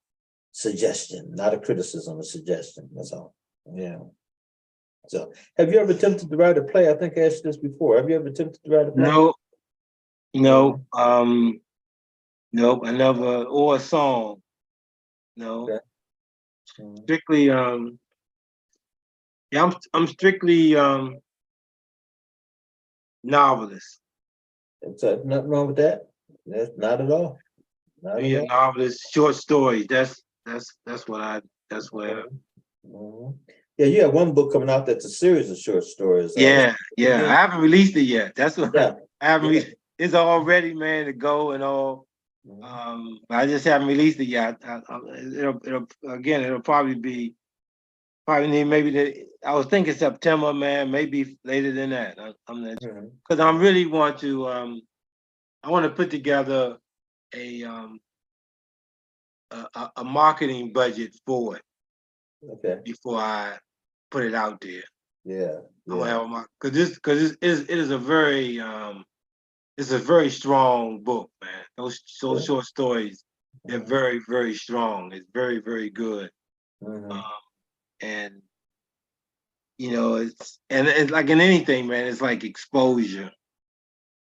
suggestion, not a criticism, a suggestion. That's all. Yeah. So, have you ever attempted to write a play? I think I asked you this before. Have you ever attempted to write a play? No. Nope. I never, or a song. No. Okay. Strictly, I'm strictly novelist. Nothing wrong with that. That's not at all. Novelist, short stories. That's where. Mm-hmm. Yeah, you have one book coming out that's a series of short stories. Yeah. I haven't released it yet. That's what I haven't. It's all ready, man, to go and all. I just haven't released it yet. It'll probably be I was thinking September, man, maybe later than that. I'm not sure. Because I really want to I want to put together a marketing budget for it. Okay. Before I put it out there. Yeah. I want to have because it is a very it's a very strong book, man. Those short stories, they're very, very strong. It's very, very good. And it's like in anything, man. It's like exposure.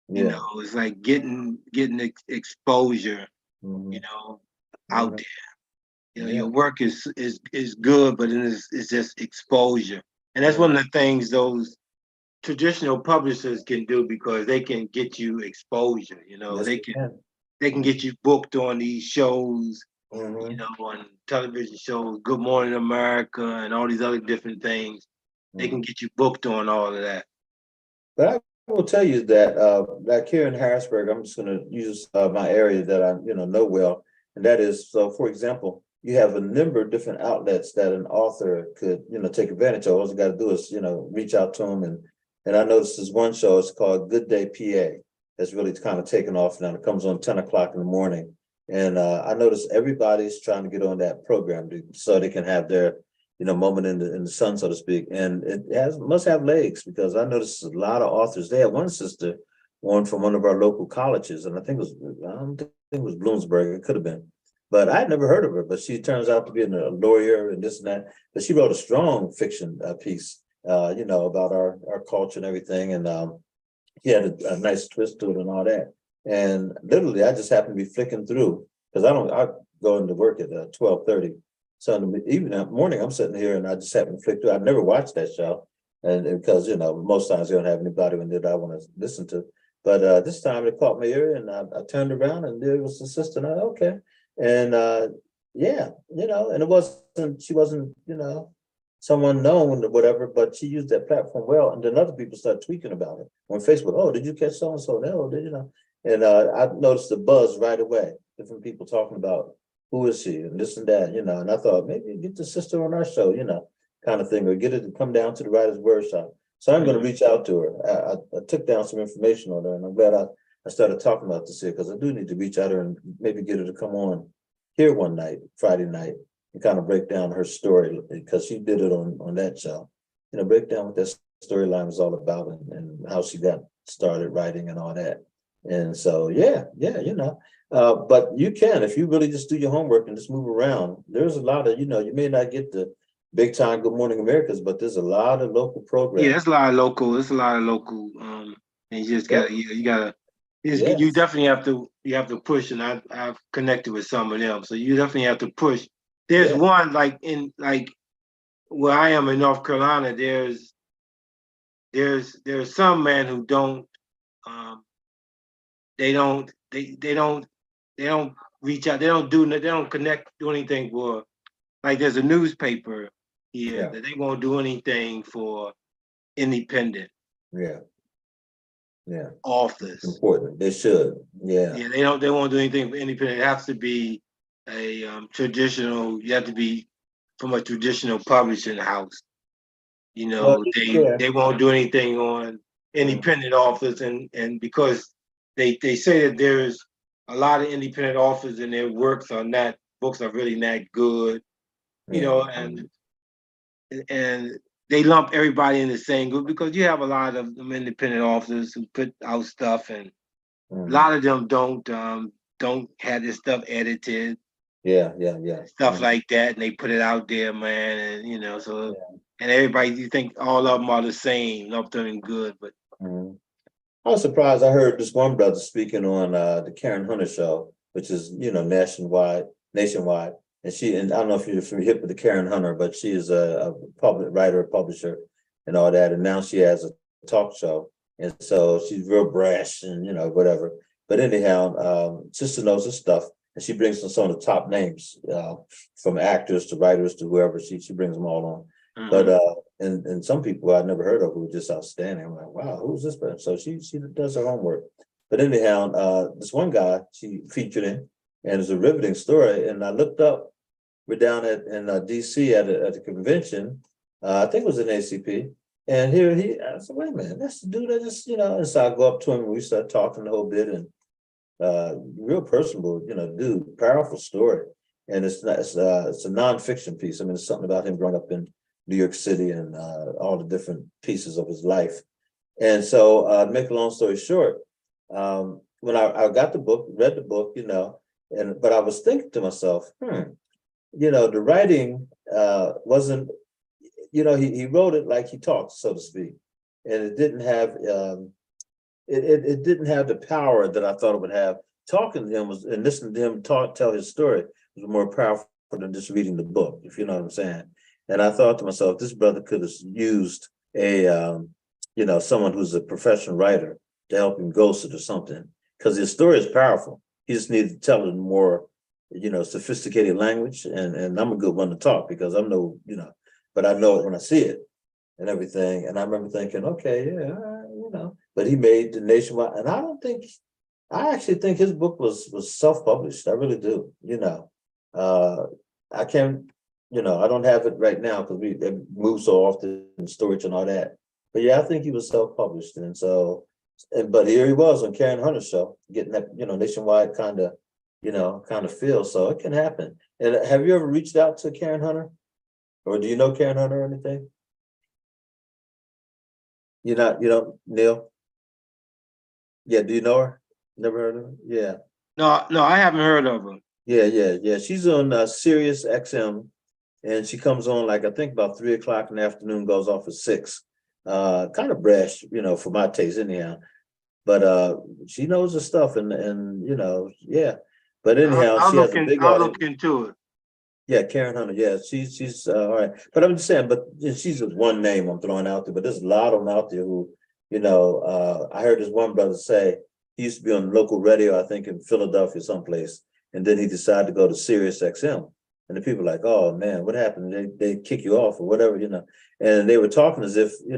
It's like getting exposure. Out there. Your work is good, but it's just exposure, and that's one of the things those traditional publishers can do because they can get you exposure. They can get you booked on these shows, on television shows, Good Morning America, and all these other different things. They can get you booked on all of that. But I will tell you that, like here in Harrisburg, I'm just going to use my area that I know well, and that is, so for example, you have a number of different outlets that an author could, take advantage of. All you got to do is, reach out to them. And I noticed this one show, it's called Good Day PA. That's really kind of taken off now. It comes on 10 o'clock in the morning. And I noticed everybody's trying to get on that program so they can have their, moment in the sun, so to speak. And it must have legs, because I noticed a lot of authors. They had one sister on from one of our local colleges, and I don't think it was Bloomsburg. It could have been. But I had never heard of her, but she turns out to be a lawyer and this and that. But she wrote a strong fiction piece, about our culture and everything. And he had a nice twist to it and all that. And literally, I just happened to be flicking through, because I go into work at 12:30. So in the evening, morning, I'm sitting here and I just happened to flick through. I've never watched that show. And because, most times they don't have anybody in there that I want to listen to. But this time it caught my ear, and I turned around and there was the sister. And I, okay. And and she wasn't, someone known or whatever, but she used that platform well. And then other people started tweaking about it on Facebook. Oh, did you catch so-and-so? No, did you know? And I noticed the buzz right away. Different people talking about who is she and this and that, and I thought maybe get the sister on our show, kind of thing, or get her to come down to the Writers Workshop. So I'm going to reach out to her. I took down some information on her, and I'm glad I started talking about this here, because I do need to reach out to her and maybe get her to come on here one night, Friday night, and kind of break down her story, because she did it on that show. Break down what that storyline was all about, and how she got started writing and all that. And so, but you can, if you really just do your homework and just move around. There's a lot of, you may not get the big time Good Morning Americas, but there's a lot of local programs. Yeah, there's a lot of local. There's a lot of local. And you just gotta, you gotta. You definitely have to push, and I've connected with some of them. So you definitely have to push. There's one like where I am in North Carolina. There's some men who don't. They don't reach out. They don't connect, do anything for. Like there's a newspaper here that they won't do anything for independent. Authors. Important. They should. Yeah, they won't do anything for independent. It has to be a traditional. You have to be from a traditional publishing house. They won't do anything on independent authors, and because they say that there's a lot of independent authors and their books are really not good. And they lump everybody in the same group, because you have a lot of them independent authors who put out stuff, and a lot of them don't have this stuff edited. Stuff like that, and they put it out there, man, and and everybody, you think all of them are the same, not doing good, but. I was surprised. I heard this one brother speaking on the Karen Hunter show, which is nationwide, and I don't know if you're hip with the Karen Hunter, but she is a public writer, publisher, and all that, and now she has a talk show, and so she's real brash and whatever. But anyhow, sister knows her stuff, and she brings some of the top names, from actors to writers to whoever. She brings them all on. But and some people I've never heard of who are just outstanding. I'm like, wow, who's this person? So she does her homework. But anyhow, this one guy she featured in, and it's a riveting story. And I looked up, we're down in DC at a convention. I think it was an ACP. And here I said, wait a minute, that's the dude that just, and so I go up to him and we start talking the whole bit, and real personable, dude, powerful story. And it's a nonfiction piece. I mean, it's something about him growing up in New York City and all the different pieces of his life. And so to make a long story short, when I got the book, read the book, but I was thinking to myself, the writing wasn't, he wrote it like he talked, so to speak. And it didn't have, it didn't have the power that I thought it would have. Talking to him and listening to him tell his story was more powerful than just reading the book, if you know what I'm saying. And I thought to myself, this brother could have used someone who's a professional writer to help him ghost it or something, because his story is powerful. He just needed to tell it in more, sophisticated language. And I'm a good one to talk, because I'm but I know it when I see it and everything. And I remember thinking, okay, but he made the nationwide. And I actually think his book was self-published. I really do, I can't, I don't have it right now because it moves so often in storage and all that. But yeah, I think he was self-published, and so, but here he was on Karen Hunter's show, getting that, nationwide kind of feel. So it can happen. And have you ever reached out to Karen Hunter, or do you know Karen Hunter or anything? You don't, Neil? Yeah, do you know her? Never heard of her? Yeah. No, I haven't heard of her. Yeah. She's on Sirius XM, and she comes on like I think about 3 o'clock in the afternoon, goes off at 6. Kind of brash, for my taste anyhow. But she knows her stuff, and yeah. But anyhow, she has a big I'll audience. look into it. Yeah, Karen Hunter. Yeah, she's all right. But I'm just saying, but she's just one name I'm throwing out there. But there's a lot of them out there who, I heard this one brother say he used to be on local radio, I think in Philadelphia, someplace, and then he decided to go to Sirius XM. And the people were like, oh man, what happened? They kick you off or whatever, And they were talking as if, he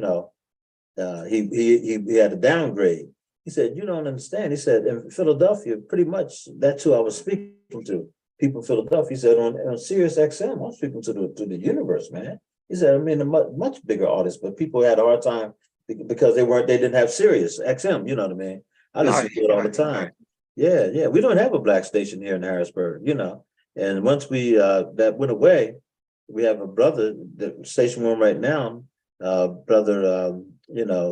had a downgrade. He said, you don't understand. He said, in Philadelphia, pretty much that's who I was speaking to. People in Philadelphia. He said, on Sirius XM, I'm speaking to the universe, man. He said, I mean, a much bigger audience, but people had a hard time because they didn't have Sirius XM, you know what I mean? I listen to it all the time. Yeah. We don't have a black station here in Harrisburg, And once that went away, we have a brother, the station we're on right now, brother,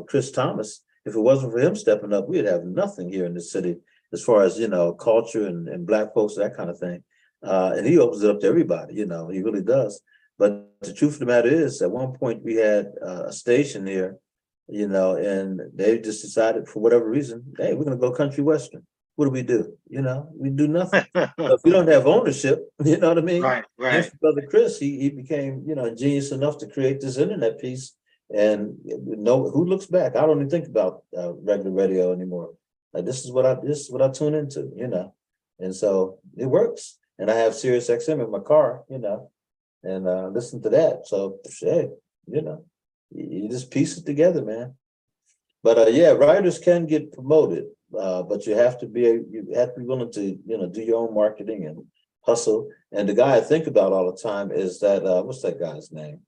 Chris Thomas. If it wasn't for him stepping up, we'd have nothing here in the city as far as, culture and black folks, that kind of thing. And he opens it up to everybody, he really does. But the truth of the matter is, at one point we had a station here, and they just decided for whatever reason, hey, we're going to go country western. What do? We do nothing. So if we don't have ownership, you know what I mean? Right. And Brother Chris, he became, genius enough to create this internet piece. And who looks back? I don't even think about regular radio anymore. Like, this is what I tune into, And so it works. And I have Sirius XM in my car, and listen to that. So hey, you just piece it together, man. But yeah, writers can get promoted, but you have to be willing to, do your own marketing and hustle. And the guy I think about all the time is that what's that guy's name?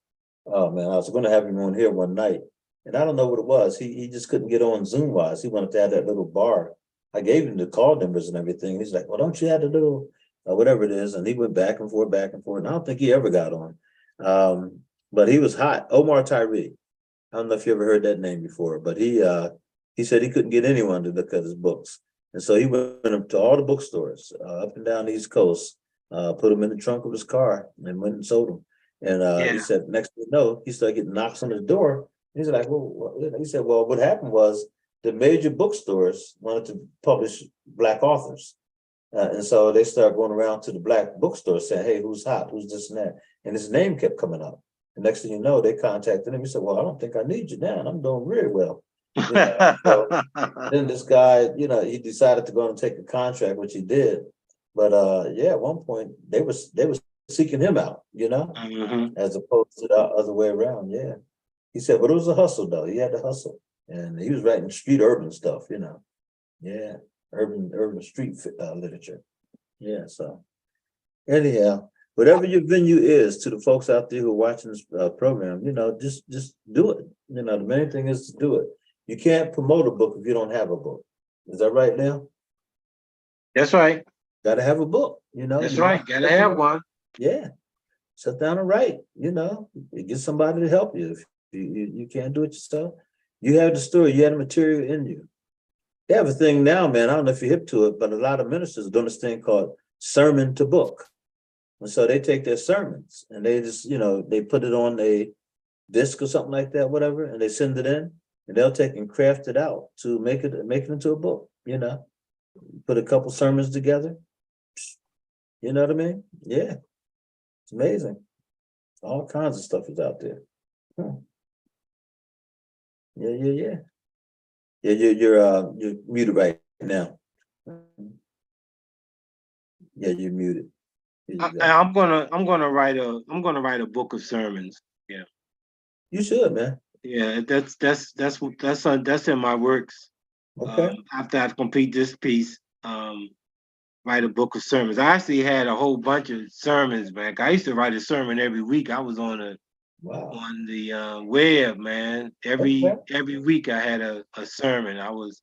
Oh man, I was going to have him on here one night, and I don't know what it was. He just couldn't get on Zoom-wise. He wanted to have that little bar. I gave him the call numbers and everything. He's like, well, don't you have the little whatever it is? And he went back and forth. And I don't think he ever got on. But he was hot. Omar Tyree. I don't know if you ever heard that name before, but he said he couldn't get anyone to look at his books. And so he went up to all the bookstores up and down the East Coast, put them in the trunk of his car and went and sold them. And he said, next thing you know, he started getting knocks on his door. He's like, well, what happened was the major bookstores wanted to publish black authors. And so they started going around to the black bookstores saying, hey, who's hot? Who's this and that? And his name kept coming up. And next thing you know, they contacted him. He said, well, I don't think I need you now. And I'm doing really well. So then this guy, he decided to go and take a contract, which he did. But yeah, at one point they was seeking him out, as opposed to the other way around. Yeah. He said, but it was a hustle though. He had to hustle. And he was writing street urban stuff, Yeah. Urban street literature. Yeah. So anyhow, whatever your venue is, to the folks out there who are watching this program, just do it. The main thing is to do it. You can't promote a book if you don't have a book. Is that right now? That's right. Got to have a book, That's right. Got to have one. Yeah. Sit down and write, get somebody to help you. If you can't do it yourself, you have the story, you have the material in you. They have a thing now, man. I don't know if you're hip to it, but a lot of ministers are doing this thing called sermon to book. And so they take their sermons and they just, they put it on a disc or something like that, whatever, and they send it in, and they'll take and craft it out to make it into a book, Put a couple sermons together. You know what I mean? Yeah. It's amazing. All kinds of stuff is out there. Yeah. Yeah, you're muted right now. Yeah, you're muted. I'm gonna write a book of sermons. Yeah. You should, man. Yeah, that's in my works. Okay. After I complete this piece, write a book of sermons. I actually had a whole bunch of sermons, man. I used to write a sermon every week. I was on the web, man. Every week I had a sermon. I was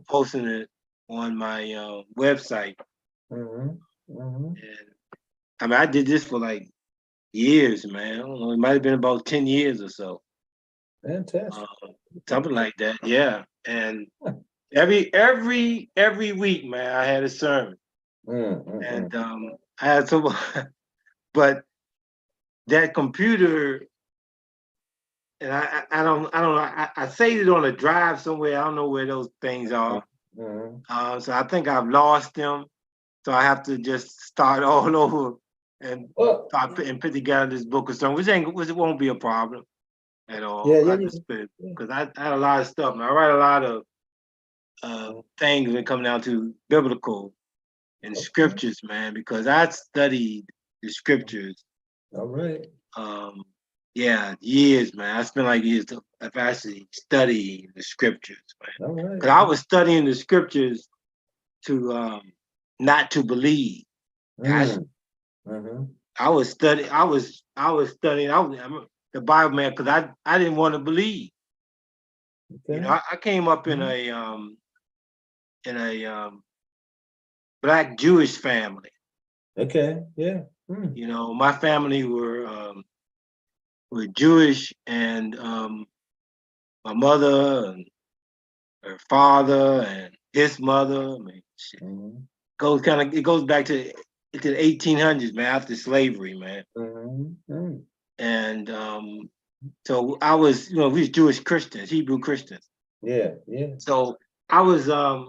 posting it on my website. And I mean, I did this for like years, man. I don't know. It might have been about 10 years or so. Fantastic. Something like that, yeah. And every week, man, I had a sermon. And I had so, but that computer, and I don't know. I saved it on a drive somewhere. I don't know where those things are. So I think I've lost them. So I have to just start all over and start put together this book of sermons, which it won't be a problem at all. Because I had a lot of stuff. And I write a lot of things when it comes down to biblical and scriptures, man, because I studied the scriptures. All right. Yeah, years, man. I spent like years of actually studying the scriptures, man. All right. Because I was studying the scriptures to not to believe. I was studying. I was studying. The Bible, man, because I didn't want to believe. Okay. You know, I came up in a Black Jewish family. Okay. Yeah. You know, my family were Jewish, and my mother and her father and his mother. I mean, it goes back to the 1800s, man, after slavery, man. And so I was, we was Jewish Christians, Hebrew Christians. Yeah. So I was, I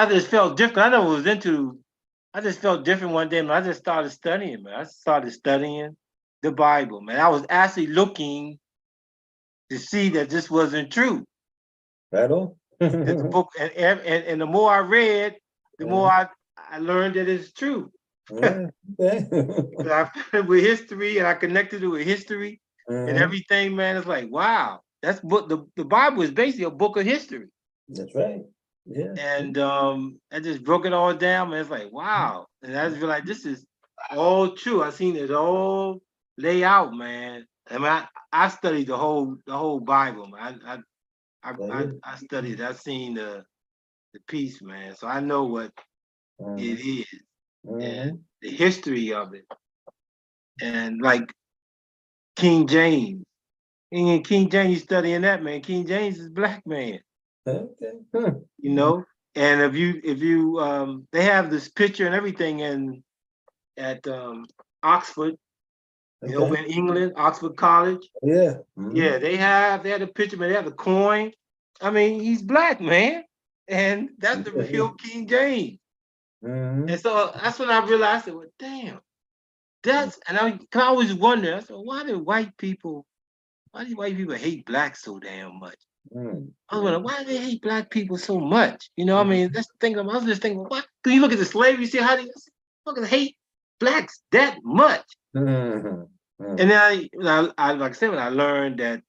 just felt different. I just felt different one day, man. I just started studying, man. I started studying the Bible, man. I was actually looking to see that this wasn't true. Right on. The book, and the more I read, the more I learned that it's true. I with history, and I connected it with history and everything, man. It's like, wow, that's what the Bible is basically a book of history. That's right. Yeah. And I just broke it all down, man. It's like, wow. And I just feel like this is all true. I seen it all lay out, man. I mean, I studied the whole Bible, man. I studied. I seen the piece, man. So I know what it is and the history of it. And like King James, and King James, you studying that, man. King James is black man. Okay. You know, and if you they have this picture and everything at Oxford, over in England, Oxford College. Yeah. Yeah, they had a picture, man. They have the coin. I mean, he's black, man. And that's the real King James. And so that's when I realized, I said, well, damn. And I always wonder, I said, why do white people hate blacks so damn much? I was wondering, why do they hate black people so much? You know, I mean, that's the thing. I was just thinking, why? Can you look at the slavery, see how they fucking hate blacks that much? And then I like I said, when I learned that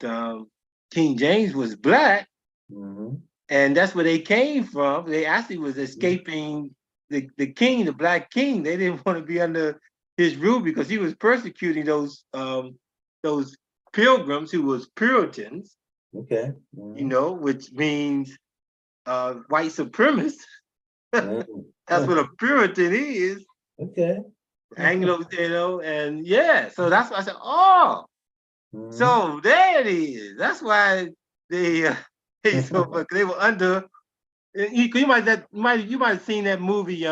King James was black, and that's where they came from. They actually was escaping the king, the black king. They didn't want to be under his rule because he was persecuting those pilgrims who was Puritans. Okay. You know, which means white supremacists. That's what a Puritan is. Okay. Anglo, and yeah, so that's why I said, oh, so there it is. That's why they were under. You might have seen that movie.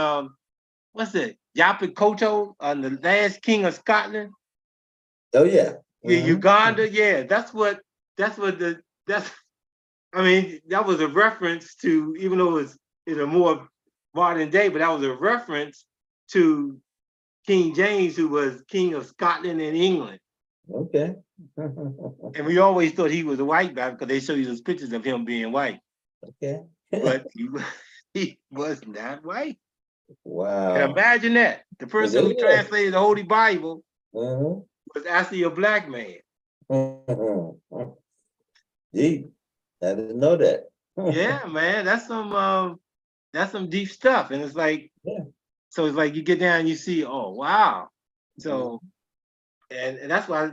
What's it? Yaphet Kotto on the Last King of Scotland. Oh yeah. Yeah, Uganda. Yeah, that's what I mean, that was a reference to, even though it's a more modern day, but that was a reference to King James, who was King of Scotland and England. Okay. And we always thought he was a white guy because they show you those pictures of him being white. Okay. But he was not white. Wow. And imagine that. The person who translated the Holy Bible was actually a black man. Gee, I didn't know that. Yeah, man. That's some that's some deep stuff. And it's like, Yeah. so it's like you get down and you see, oh wow. So and that's why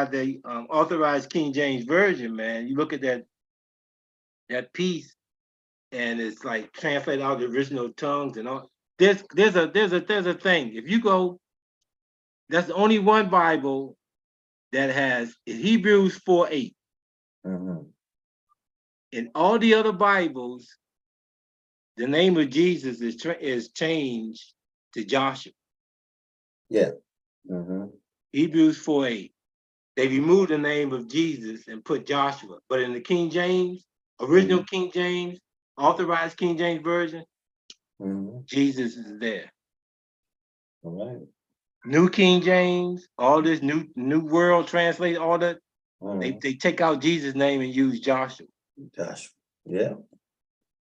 they authorized King James Version, man. You look at that piece and it's like translated out the original tongues and all. There's a thing. If you go, that's the only one Bible that has Hebrews 4:8. In all the other Bibles, the name of Jesus is changed to Joshua. Yeah. Hebrews 4:8. They removed the name of Jesus and put Joshua. But in the King James, original King James, authorized King James Version, Jesus is there. All right. New King James, all this new world translate, all that, they take out Jesus' name and use Joshua. Joshua. Yeah.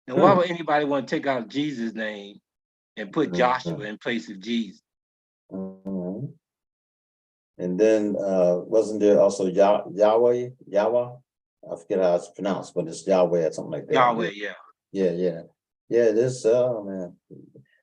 Now, why would anybody want to take out Jesus' name and put Joshua in place of Jesus? And then wasn't there also Yahweh? I forget how it's pronounced, but it's Yahweh or something like that. Yahweh, yeah. Yeah, this man.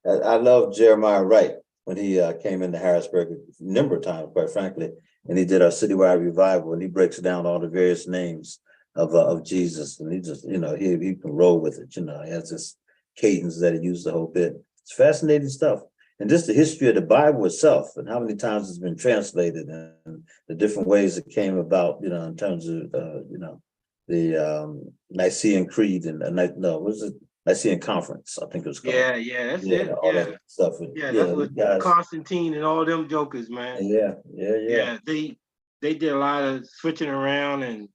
I love Jeremiah Wright when he came into Harrisburg a number of times, quite frankly, and he did our citywide revival, and he breaks down all the various names of Jesus, and he just, he can roll with it. He has this cadence that he used the whole bit. It's fascinating stuff. And just the history of the Bible itself and how many times it's been translated and the different ways it came about, in terms of, the Nicene Creed and Nicene Conference, I think it was called. That's it. All that stuff. That's what guys, Constantine and all them jokers, man. Yeah. They did a lot of switching around and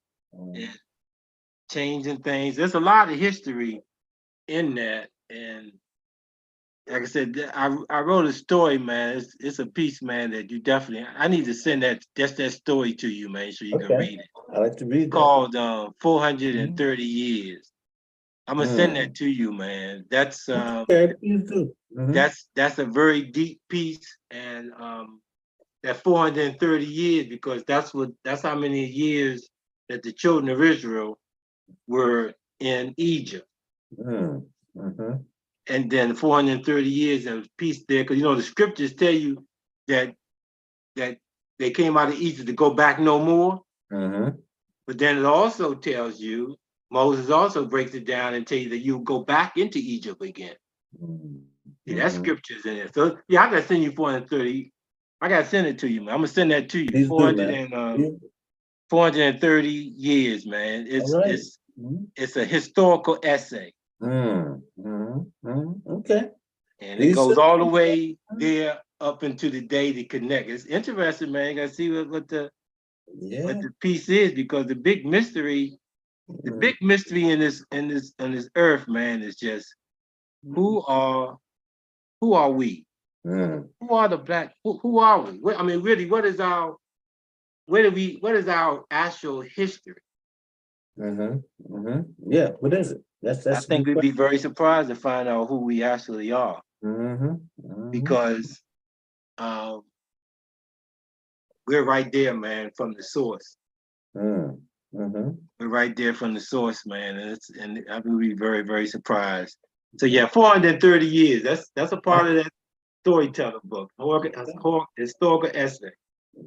changing things. There's a lot of history in that. And like I said, I wrote a story, man. It's a piece, man, that you definitely, I need to send that story to you, man, so you can read it. I like to read it. Called 430 Years. I'm gonna send that to you, man. That's that's a very deep piece, and that 430 years, because that's how many years that the children of Israel were in Egypt. And then 430 years of peace there, because the scriptures tell you that they came out of Egypt to go back no more. But then it also tells you, Moses also breaks it down and tells you that you go back into Egypt again. That scripture's in it. So I gotta send you 430. I gotta send it to you, man. I'm gonna send that to you. Please 430 years, man. It's a historical essay. Okay. And it goes all the way there up into the day to connect. It's interesting, man. You gotta see what the piece is, because the big mystery in this earth, man, is just who are we? Who are the black? Who are we? I mean, really, what is our actual history? Yeah, what is it? That's I think we'd be very surprised to find out who we actually are. Because we're right there, man, from the source. We're right there from the source, man, and I would be very, very surprised. So 430 years. That's a part of that storytelling book, historical essay.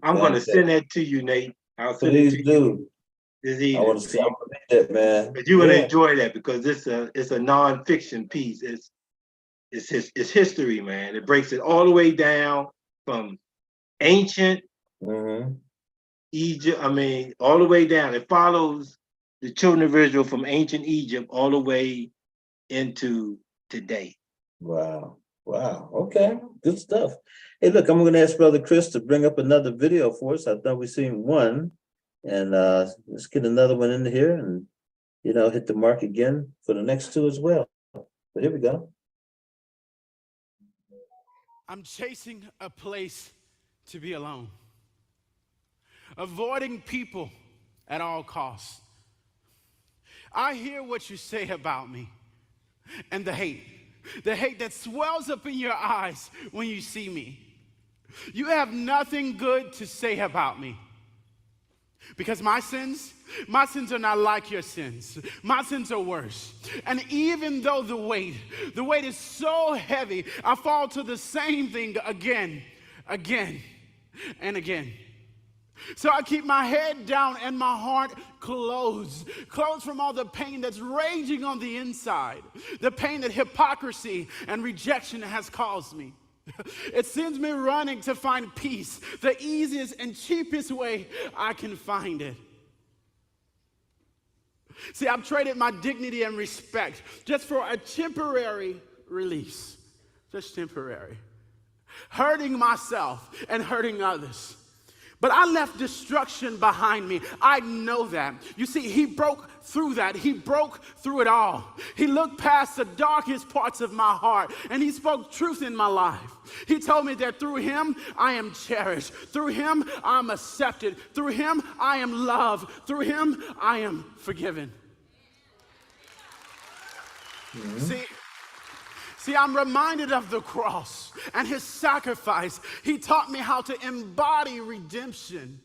I'm going to send that to you, Nate. I'll send it to you this evening. I want to see that, man. But you're going to enjoy that, because it's a nonfiction piece. It's history, man. It breaks it all the way down from ancient Egypt. I mean, all the way down. It follows the children of Israel from ancient Egypt all the way into today. Wow. Okay. Good stuff. Hey, look, I'm going to ask Brother Chris to bring up another video for us. I thought we've seen one, and let's get another one in here and, hit the mark again for the next two as well. But here we go. I'm chasing a place to be alone, avoiding people at all costs. I hear what you say about me, and the hate that swells up in your eyes when you see me. You have nothing good to say about me. Because my sins are not like your sins. My sins are worse. And even though the weight is so heavy, I fall to the same thing again, and again. So I keep my head down and my heart closed from all the pain that's raging on the inside, the pain that hypocrisy and rejection has caused me. It sends me running to find peace, the easiest and cheapest way I can find it. See, I've traded my dignity and respect just for a temporary release, just temporary, hurting myself and hurting others. But I left destruction behind me. I know that. You see, he broke through that. He broke through it all. He looked past the darkest parts of my heart, and he spoke truth in my life. He told me that through him, I am cherished. Through him, I'm accepted. Through him, I am loved. Through him, I am forgiven. See, I'm reminded of the cross and his sacrifice. He taught me how to embody redemption.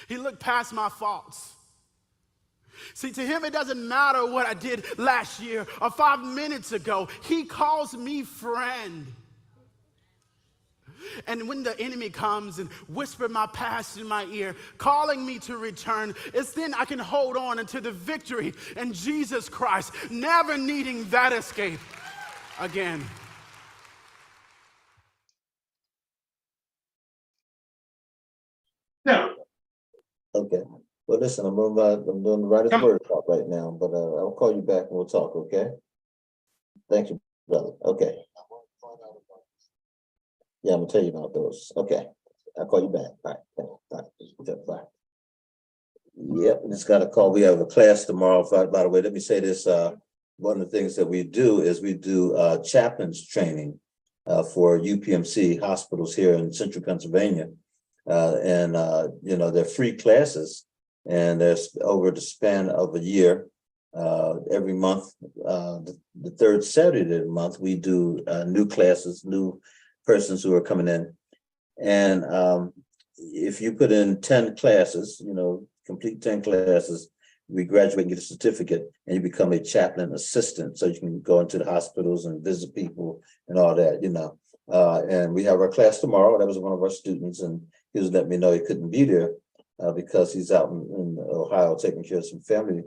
He looked past my faults. See, to him, it doesn't matter what I did last year or 5 minutes ago. He calls me friend. And when the enemy comes and whispers my past in my ear, calling me to return, it's then I can hold on unto the victory in Jesus Christ, never needing that escape again. Yeah. Okay. Well, listen, I'm doing the writer's workshop right now, but I'll call you back and we'll talk, okay? Thank you, brother. Okay. Yeah, I'm gonna tell you about those. Okay. I'll call you back. All right. Bye. Yep, just got a call. We have a class tomorrow. By the way, let me say this. One of the things that we do is we do chaplains training for UPMC hospitals here in central Pennsylvania. They're free classes, and there's over the span of a year. Every month, the third Saturday of the month, we do new classes, new persons who are coming in. And if you put in 10 classes, complete 10 classes, we graduate and get a certificate, and you become a chaplain assistant. So you can go into the hospitals and visit people and all that, And we have our class tomorrow. That was one of our students, and he was letting me know he couldn't be there because he's out in Ohio taking care of some family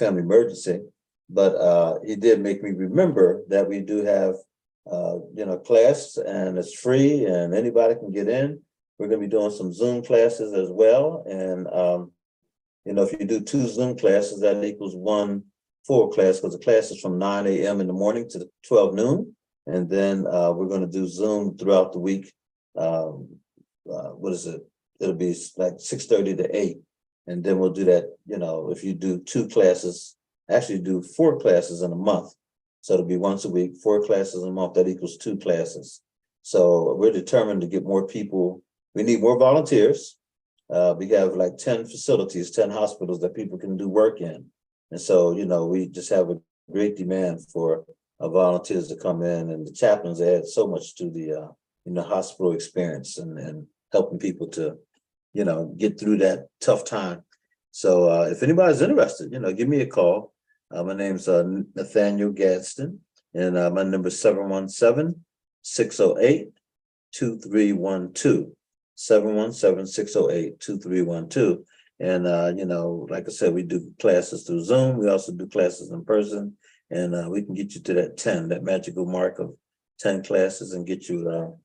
emergency. But he did make me remember that we do have class, and it's free and anybody can get in. We're going to be doing some Zoom classes as well. And, if you do 2 Zoom classes, that equals 1 full class, because the class is from 9 a.m. in the morning to 12 noon. And then we're going to do Zoom throughout the week. It'll be like 6:30 to 8. And then we'll do that, if you do 2 classes, actually do 4 classes in a month. So it'll be once a week, 4 classes a month, that equals 2 classes. So we're determined to get more people. We need more volunteers. We have like 10 facilities, 10 hospitals that people can do work in. And so, we just have a great demand for volunteers to come in, and the chaplains add so much to the hospital experience and helping people to, get through that tough time. So if anybody's interested, give me a call. My name's Nathaniel Gadsden, and my number is 717-608-2312. 717-608-2312. And like I said, we do classes through Zoom. We also do classes in person, and we can get you to that magical mark of 10 classes and get you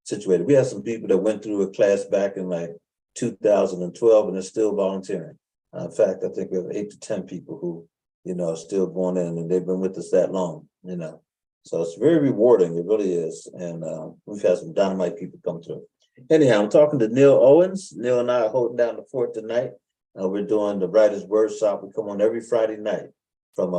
situated. We have some people that went through a class back in like 2012 and they're still volunteering. In fact, I think we have 8 to 10 people who are still going in, and they've been with us that long, So it's very rewarding, it really is. And we've had some dynamite people come through. Anyhow, I'm talking to Neil Owens. Neil and I are holding down the fort tonight. We're doing the Writers Wordshop. We come on every Friday night from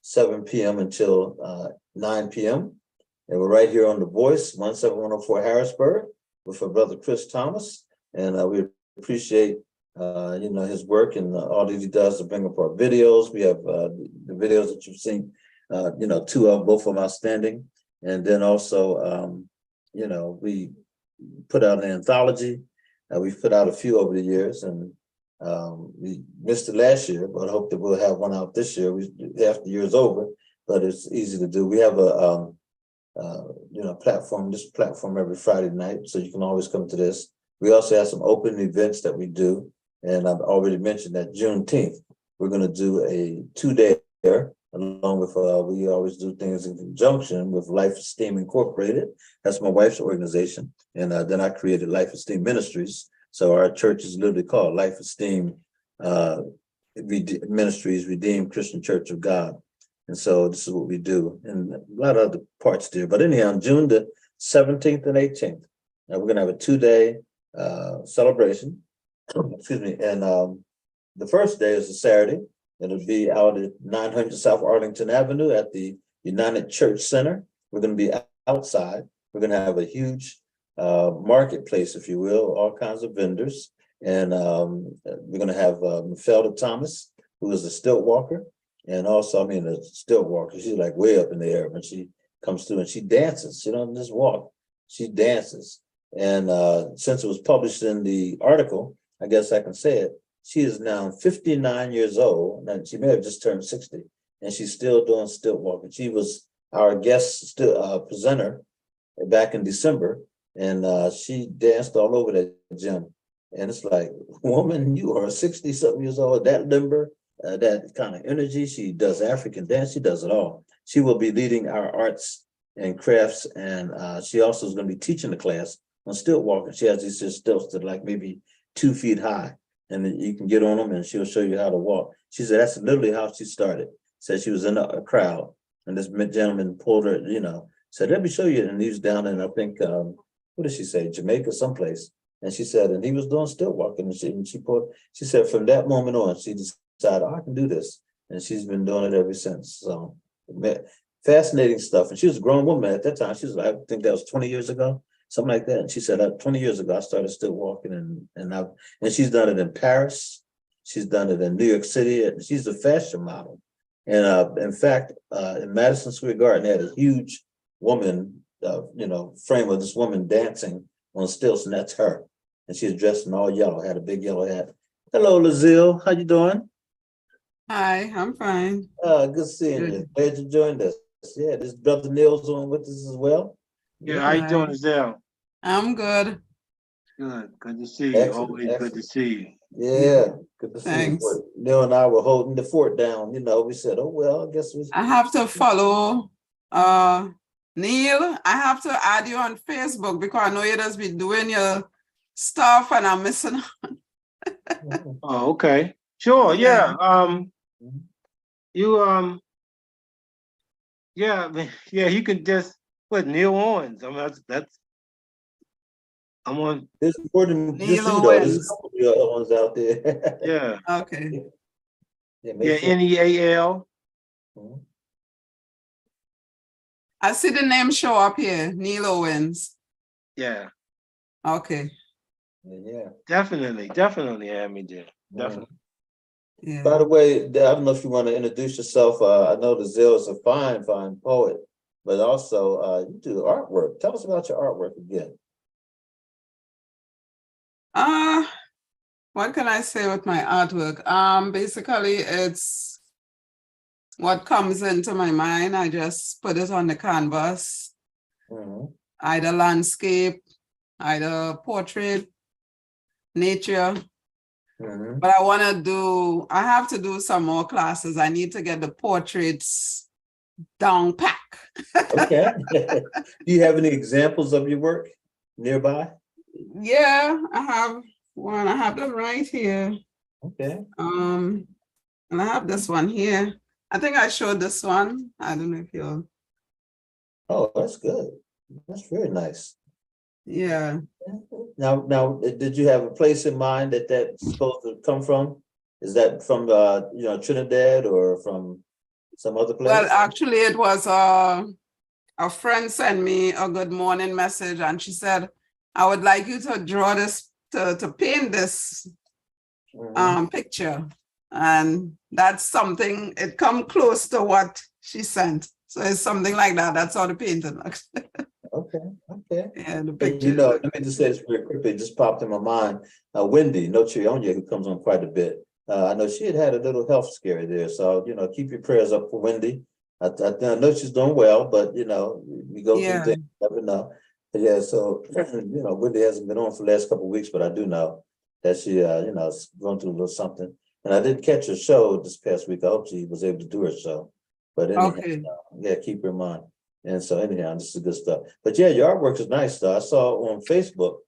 7 p.m. until 9 p.m. And we're right here on The Voice, 17104 Harrisburg, with our brother Chris Thomas. And we appreciate his work and all that he does to bring up our videos. We have the videos that you've seen, 2 of, both of them outstanding. And then also, we put out an anthology We've put out a few over the years, and we missed it last year, but I hope that we'll have one out this year. After the year's over, but it's easy to do. We have a platform every Friday night, so you can always come to this. We also have some open events that we do, and I've already mentioned that Juneteenth, we're going to do a 2-day there, along with we always do things in conjunction with Life Esteem Incorporated. That's my wife's organization, and then I created Life Esteem Ministries. So our church is literally called Life Esteem Ministries, Redeemed Christian Church of God. And so this is what we do, and a lot of other parts there. But anyhow, on June the 17th and 18th, we're going to have a 2-day celebration. Excuse me. And the first day is a Saturday. It'll be out at 900 South Arlington Avenue at the United Church Center. We're going to be outside. We're going to have a huge marketplace, if you will, all kinds of vendors. And we're going to have Mafelda Thomas, who is a stilt walker. And also, a stilt walker. She's like way up in the air when she comes through, and she dances. She don't just walk, she dances. And since it was published in the article, I guess I can say it, she is now 59 years old, and she may have just turned 60, and she's still doing stilt walking. She was our guest presenter back in December, and she danced all over that gym. And it's like, woman, you are 60-something years old, that limber, that kind of energy. She does African dance. She does it all. She will be leading our arts and crafts, and she also is going to be teaching the class on stilt walking. She has these stilts that are like maybe 2 feet high, and then you can get on them, and she'll show you how to walk. She said that's literally how she started. Said she was in a crowd, and this gentleman pulled her, said, let me show you. And he was down in, I think, what did she say, Jamaica, someplace. And she said, and he was doing stilt walking, and she said from that moment on, she decided, I can do this. And she's been doing it ever since. So fascinating stuff. And she was a grown woman at that time. She was like, I think that was 20 years ago, something like that. And she said, 20 years ago, I started stilt walking, and she's done it in Paris. She's done it in New York City. And she's a fashion model. And in fact, in Madison Square Garden, they had a huge woman, frame of this woman dancing on stilts, and that's her. And she's dressed in all yellow, had a big yellow hat. Hello, Lazille. How you doing? Hi, I'm fine. Good seeing you. Glad you joined us. Yeah, this brother Neil's on with us as well. Yeah, how you doing, Zell? I'm good. Good to see you. Excellent, Always excellent. good to see you. Yeah, good to see Thanks. you. Neil and I were holding the fort down. We said, oh, well, I guess we... I have to follow Neil. I have to add you on Facebook because I know you just be doing your stuff and I'm missing. Oh, okay. Sure, yeah. You you can just put Neil Owens. That's I'm on. There's more than just Neil you, though. There's a Owens. couple of other ones out there. Yeah. Okay. NEAL. I see the name show up here, Neil Owens. Yeah. Okay. Yeah. Definitely, Amy did. Definitely. Yeah. By the way, I don't know if you want to introduce yourself. I know Lazille is a fine poet, but also you do artwork. Tell us about your artwork again. What can I say with my artwork? Basically it's what comes into my mind. I just put it on the canvas. Either landscape, either portrait, nature. But I have to do some more classes. I need to get the portraits down pack. Okay. Do you have any examples of your work nearby? Yeah, I have one. I have them right here. Okay. And I have this one here. I think I showed this one. I don't know if you'll. Oh, that's good. That's very nice. Yeah. Now, did you have a place in mind that's supposed to come from? Is that from Trinidad or from some other place? Well, actually, it was a friend sent me a good morning message, and she said, "I would like you to draw this to paint this picture," and that's something. It come close to what she sent, so it's something like that. That's how the painting looks. Okay. Yeah, the And picture. let me just say this very quickly, it just popped in my mind. Wendy, no Chionya, who comes on quite a bit. I know she had a little health scare there. So, keep your prayers up for Wendy. I know she's doing well, but we go through Yeah. things, you never know. But yeah, so Wendy hasn't been on for the last couple of weeks, but I do know that she is going through a little something. And I didn't catch her show this past week. I hope she was able to do her show. But anyhow, Okay. yeah, keep her in mind. And so anyhow, this is good stuff. But yeah, your artwork is nice though. I saw on Facebook,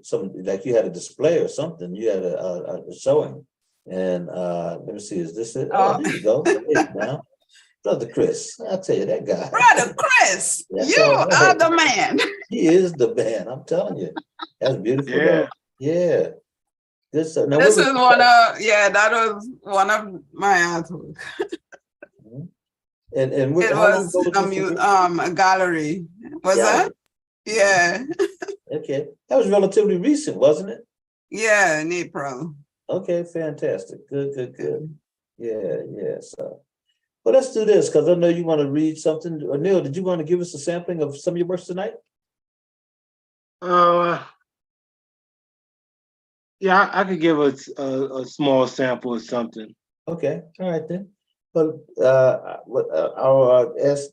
some like you had a display or something. You had a showing. And let me see, is this it? Oh, there you go. Hey, now, Brother Chris, I tell you that guy. Brother Chris, That's you all are right. the man. He is the man. I'm telling you. That's beautiful. Yeah. Though. Yeah. Good stuff. Now, This where is was one of, that was one of my artwork. and It how long was ago was this? a gallery. Was Gallery. that? Yeah. Okay. That was relatively recent, wasn't it? Yeah, in April. Okay, fantastic. Good. Yeah. So, well, let's do this because I know you want to read something. Neil, did you want to give us a sampling of some of your works tonight? Yeah, I could give a small sample of something. Okay, all right then. But I'll ask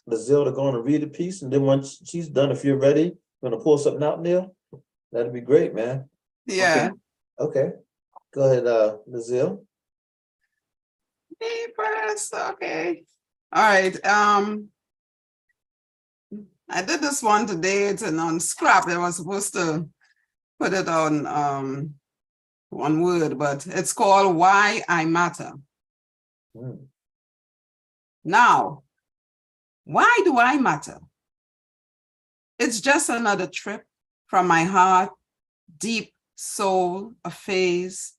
Lazille to go on and read a piece, and then once she's done, if you're ready, you're gonna pull something out, Neil. That'd be great, man. Yeah. Okay. Go ahead, Lazille. Papers, okay. All right. I did this one today. It's on scrap. I was supposed to put it on one word, but it's called Why I Matter. Now, why do I matter? It's just another trip from my heart, deep soul, a phase,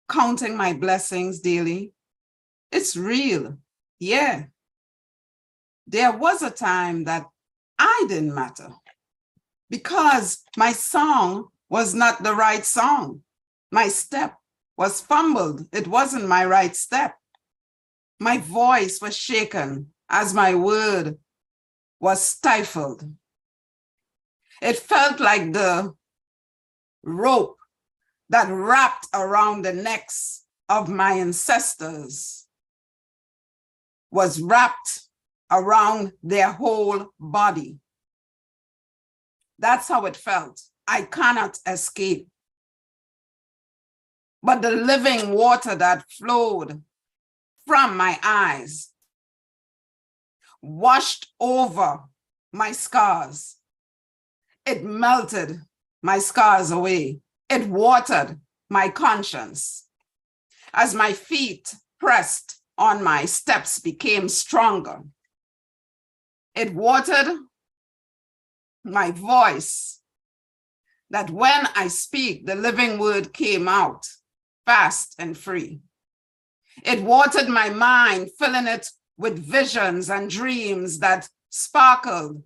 counting my blessings daily. It's real, yeah. There was a time that I didn't matter because my song was not the right song. My step was fumbled. It wasn't my right step. My voice was shaken as my word was stifled. It felt like the rope that wrapped around the necks of my ancestors was wrapped around their whole body. That's how it felt. I cannot escape. But the living water that flowed from my eyes washed over my scars. It melted my scars away. It watered my conscience. As my feet pressed on my steps became stronger. It watered my voice, that when I speak, the living word came out fast and free. It watered my mind, filling it with visions and dreams that sparkled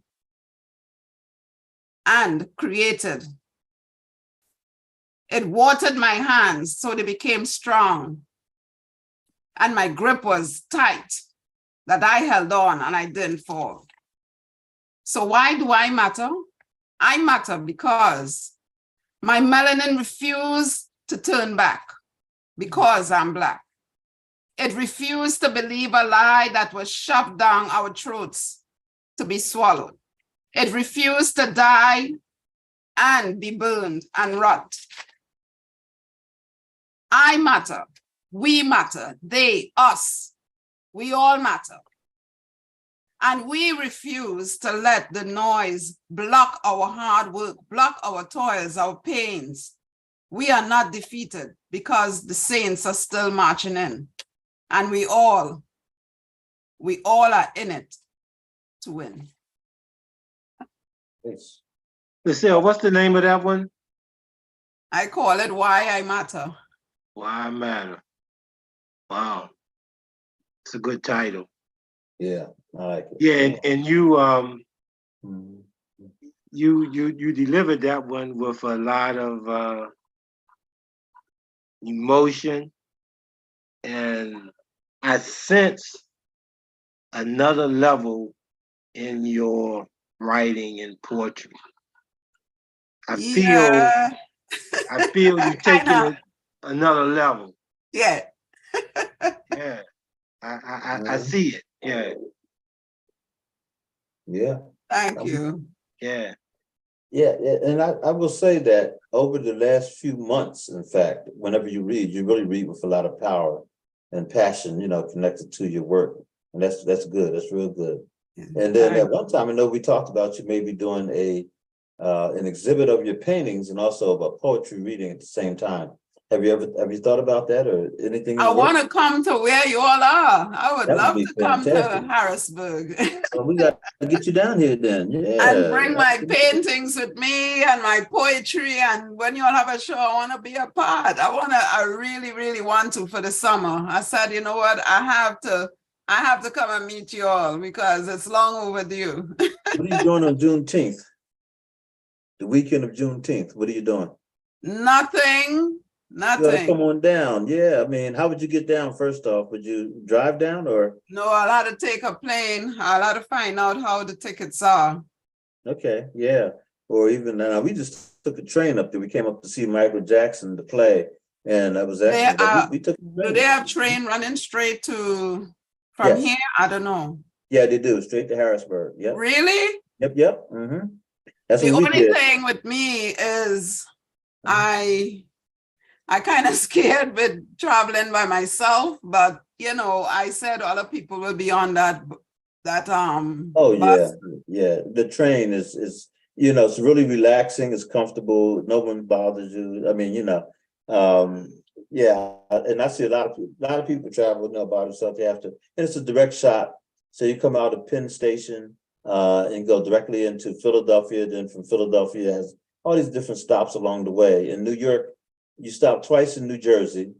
and created. It watered my hands so they became strong. And my grip was tight, that I held on and I didn't fall. So why do I matter? I matter because my melanin refused to turn back because I'm Black. It refused to believe a lie that was shoved down our throats to be swallowed. It refused to die and be burned and rot. I matter. We matter. They, us. We all matter. And we refuse to let the noise block our hard work, block our toils, our pains. We are not defeated because the saints are still marching in. And we all are in it to win. Yes. Lucille, what's the name of that one? I call it Why I Matter. Why I Matter. Wow. It's a good title. Yeah, I like it. Yeah, and you Mhm. you delivered that one with a lot of emotion, and I sense another level in your writing and poetry. I Yeah, feel you're taking kinda. it another level. Yeah. Yeah, I see it. Yeah, Yeah. Thank you. yeah. Yeah, and I will say that over the last few months, in fact, whenever you read, you really read with a lot of power and passion, connected to your work. And that's good. That's real good. And then at one time, I know we talked about you maybe doing an exhibit of your paintings and also of a poetry reading at the same time. Have you thought about that or anything in I the works? want to come to where you all are. I would That would love be to come to fantastic. Harrisburg Well, we got to get you down here then. and Yeah. bring my paintings with me and my poetry. And when you all have a show, I want to be a part. I really, really want to for the summer. I said, you know what? I have to come and meet you all because it's long overdue. What are you doing on Juneteenth? The weekend of Juneteenth. What are you doing? Nothing. You gotta come Nothing. on down. Yeah, I mean, how would you get down first off? Would you drive down or? No, I'll have to take a plane. I'll have to find out how the tickets are. Okay, yeah. Or even we just took a train up there. We came up to see Michael Jackson to play, and that was They excellent. are, We took a do train. they have train running straight to from Yes. here? I don't know. Yeah, they do. Straight to Harrisburg. Yep. Really? Yep. Mm-hmm. That's The what we only did. thing with me is I kind of scared with traveling by myself, but I said other people will be on that Oh bus. yeah. The train is it's really relaxing. It's comfortable. No one bothers you. I mean, yeah. And I see a lot of people travel by themselves. They have to, and it's a direct shot. So you come out of Penn Station and go directly into Philadelphia. Then from Philadelphia, it has all these different stops along the way. In New York, you stop twice in New Jersey,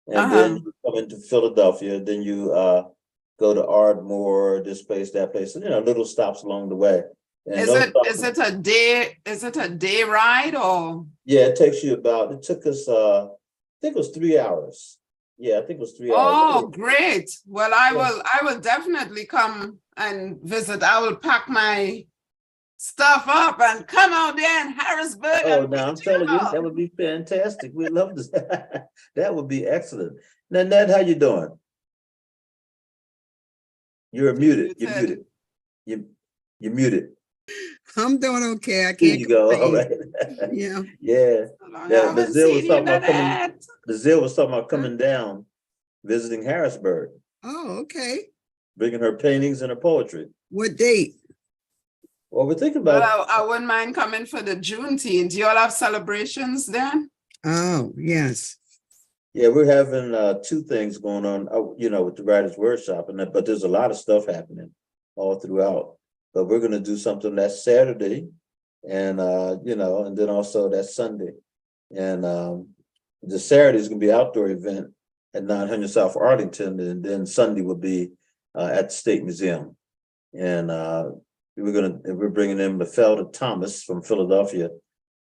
and then you come into Philadelphia. Then you go to Ardmore, this place, that place, and little stops along the way. And Is it a day ride or? Yeah, it takes you it took us I think it was 3 hours. Yeah, I think it was 3 hours. Oh, great. Well, I will definitely come and visit. I will pack my stuff up and come out there in Harrisburg. Oh, now I'm telling you, that would be fantastic. We'd love to. That would be excellent. Now, Ned, how you doing? You're muted. You're muted. You're muted. I'm doing okay. I Here can't you go. All complain. right. Yeah. Yeah. Nazil was talking about Huh? coming down, visiting Harrisburg, Oh, okay. bringing her paintings and her poetry. What date? Well, we're thinking about. Well, I wouldn't mind coming for the Juneteenth. Do you all have celebrations then? Oh, yes. Yeah, we're having two things going on, with the Writers Workshop, but there's a lot of stuff happening all throughout. But we're going to do something that Saturday, and and then also that Sunday, and the Saturday is going to be an outdoor event at 900 South Arlington, and then Sunday will be at the State Museum, and we're bringing in Mafelda Thomas from Philadelphia,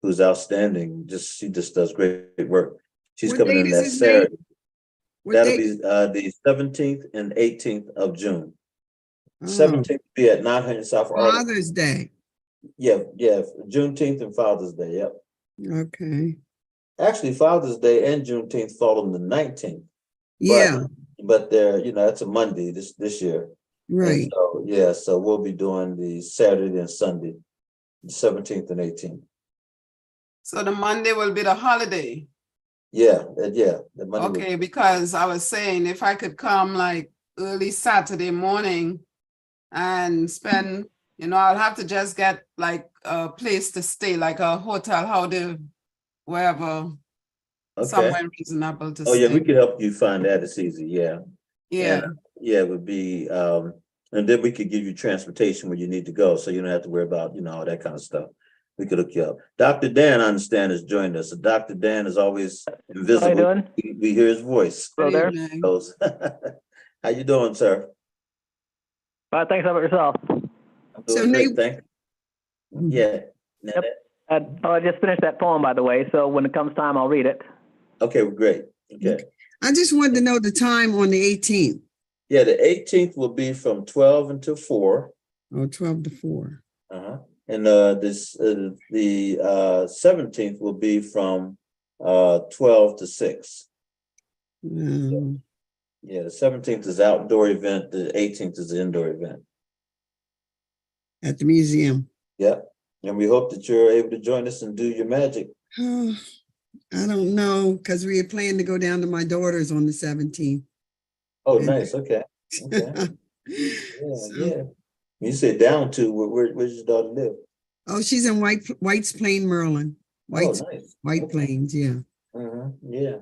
who's outstanding. She just does great work. She's What coming date in is that his Saturday. What That'll date? be the 17th and 18th of June. Oh, 17th will be at 900 South Arlington. Father's Day. Yeah, Juneteenth and Father's Day. Yep. Okay. Actually, Father's Day and Juneteenth fall on the 19th. Yeah, But they're, that's a Monday this year. right. And so we'll be doing the Saturday and Sunday, the 17th and 18th. So the Monday will be the holiday. Yeah. The Monday. Okay, because I was saying if I could come like early Saturday morning and spend, I'll have to just get like a place to stay, like a hotel, wherever, somewhere reasonable to stay. Oh yeah, we could help you find that. It's easy. Yeah. Yeah. And, it would be, and then we could give you transportation where you need to go, so you don't have to worry about, all that kind of stuff. We could hook you up. Dr. Dan, I understand, has joined us. So Dr. Dan is always invisible. How you doing? We hear his voice. Hello there. Evening. How you doing, sir? Thanks. How about yourself? I'm So doing great, Nate- thank you. Yeah. Yep. I just finished that poem, by the way, so when it comes time, I'll read it. Okay, well, great. Okay. I just wanted to know the time on the 18th. Yeah, the 18th will be from 12 until 4. Oh, 12 to 4. And the 17th will be from 12 to 6. Um, Yeah, the 17th is outdoor event, the 18th is the indoor event. at the museum. Yeah, and we hope that you're able to join us and do your magic. Oh, I don't know, because we had planned to go down to my daughter's on the 17th. Oh, And- nice. Okay. Okay. So- Yeah. You said down to where's your daughter live? Oh, she's in White's Plain, Maryland. Oh, nice. White Okay. Plains, yeah. Yeah.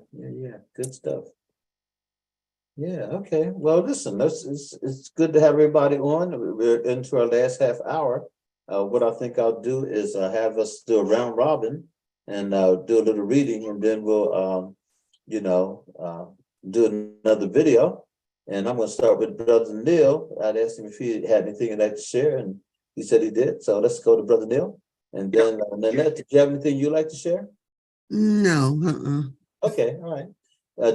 Good stuff. Yeah. Okay. Well, listen, it's good to have everybody on. We're into our last half hour. What I think I'll do is have us do a round robin and do a little reading, and then we'll do another video. And I'm going to start with Brother Neil. I'd asked him if he had anything he'd like to share, and he said he did. So let's go to Brother Neil. And then Nanette, did you have anything you'd like to share? No, Okay, all right.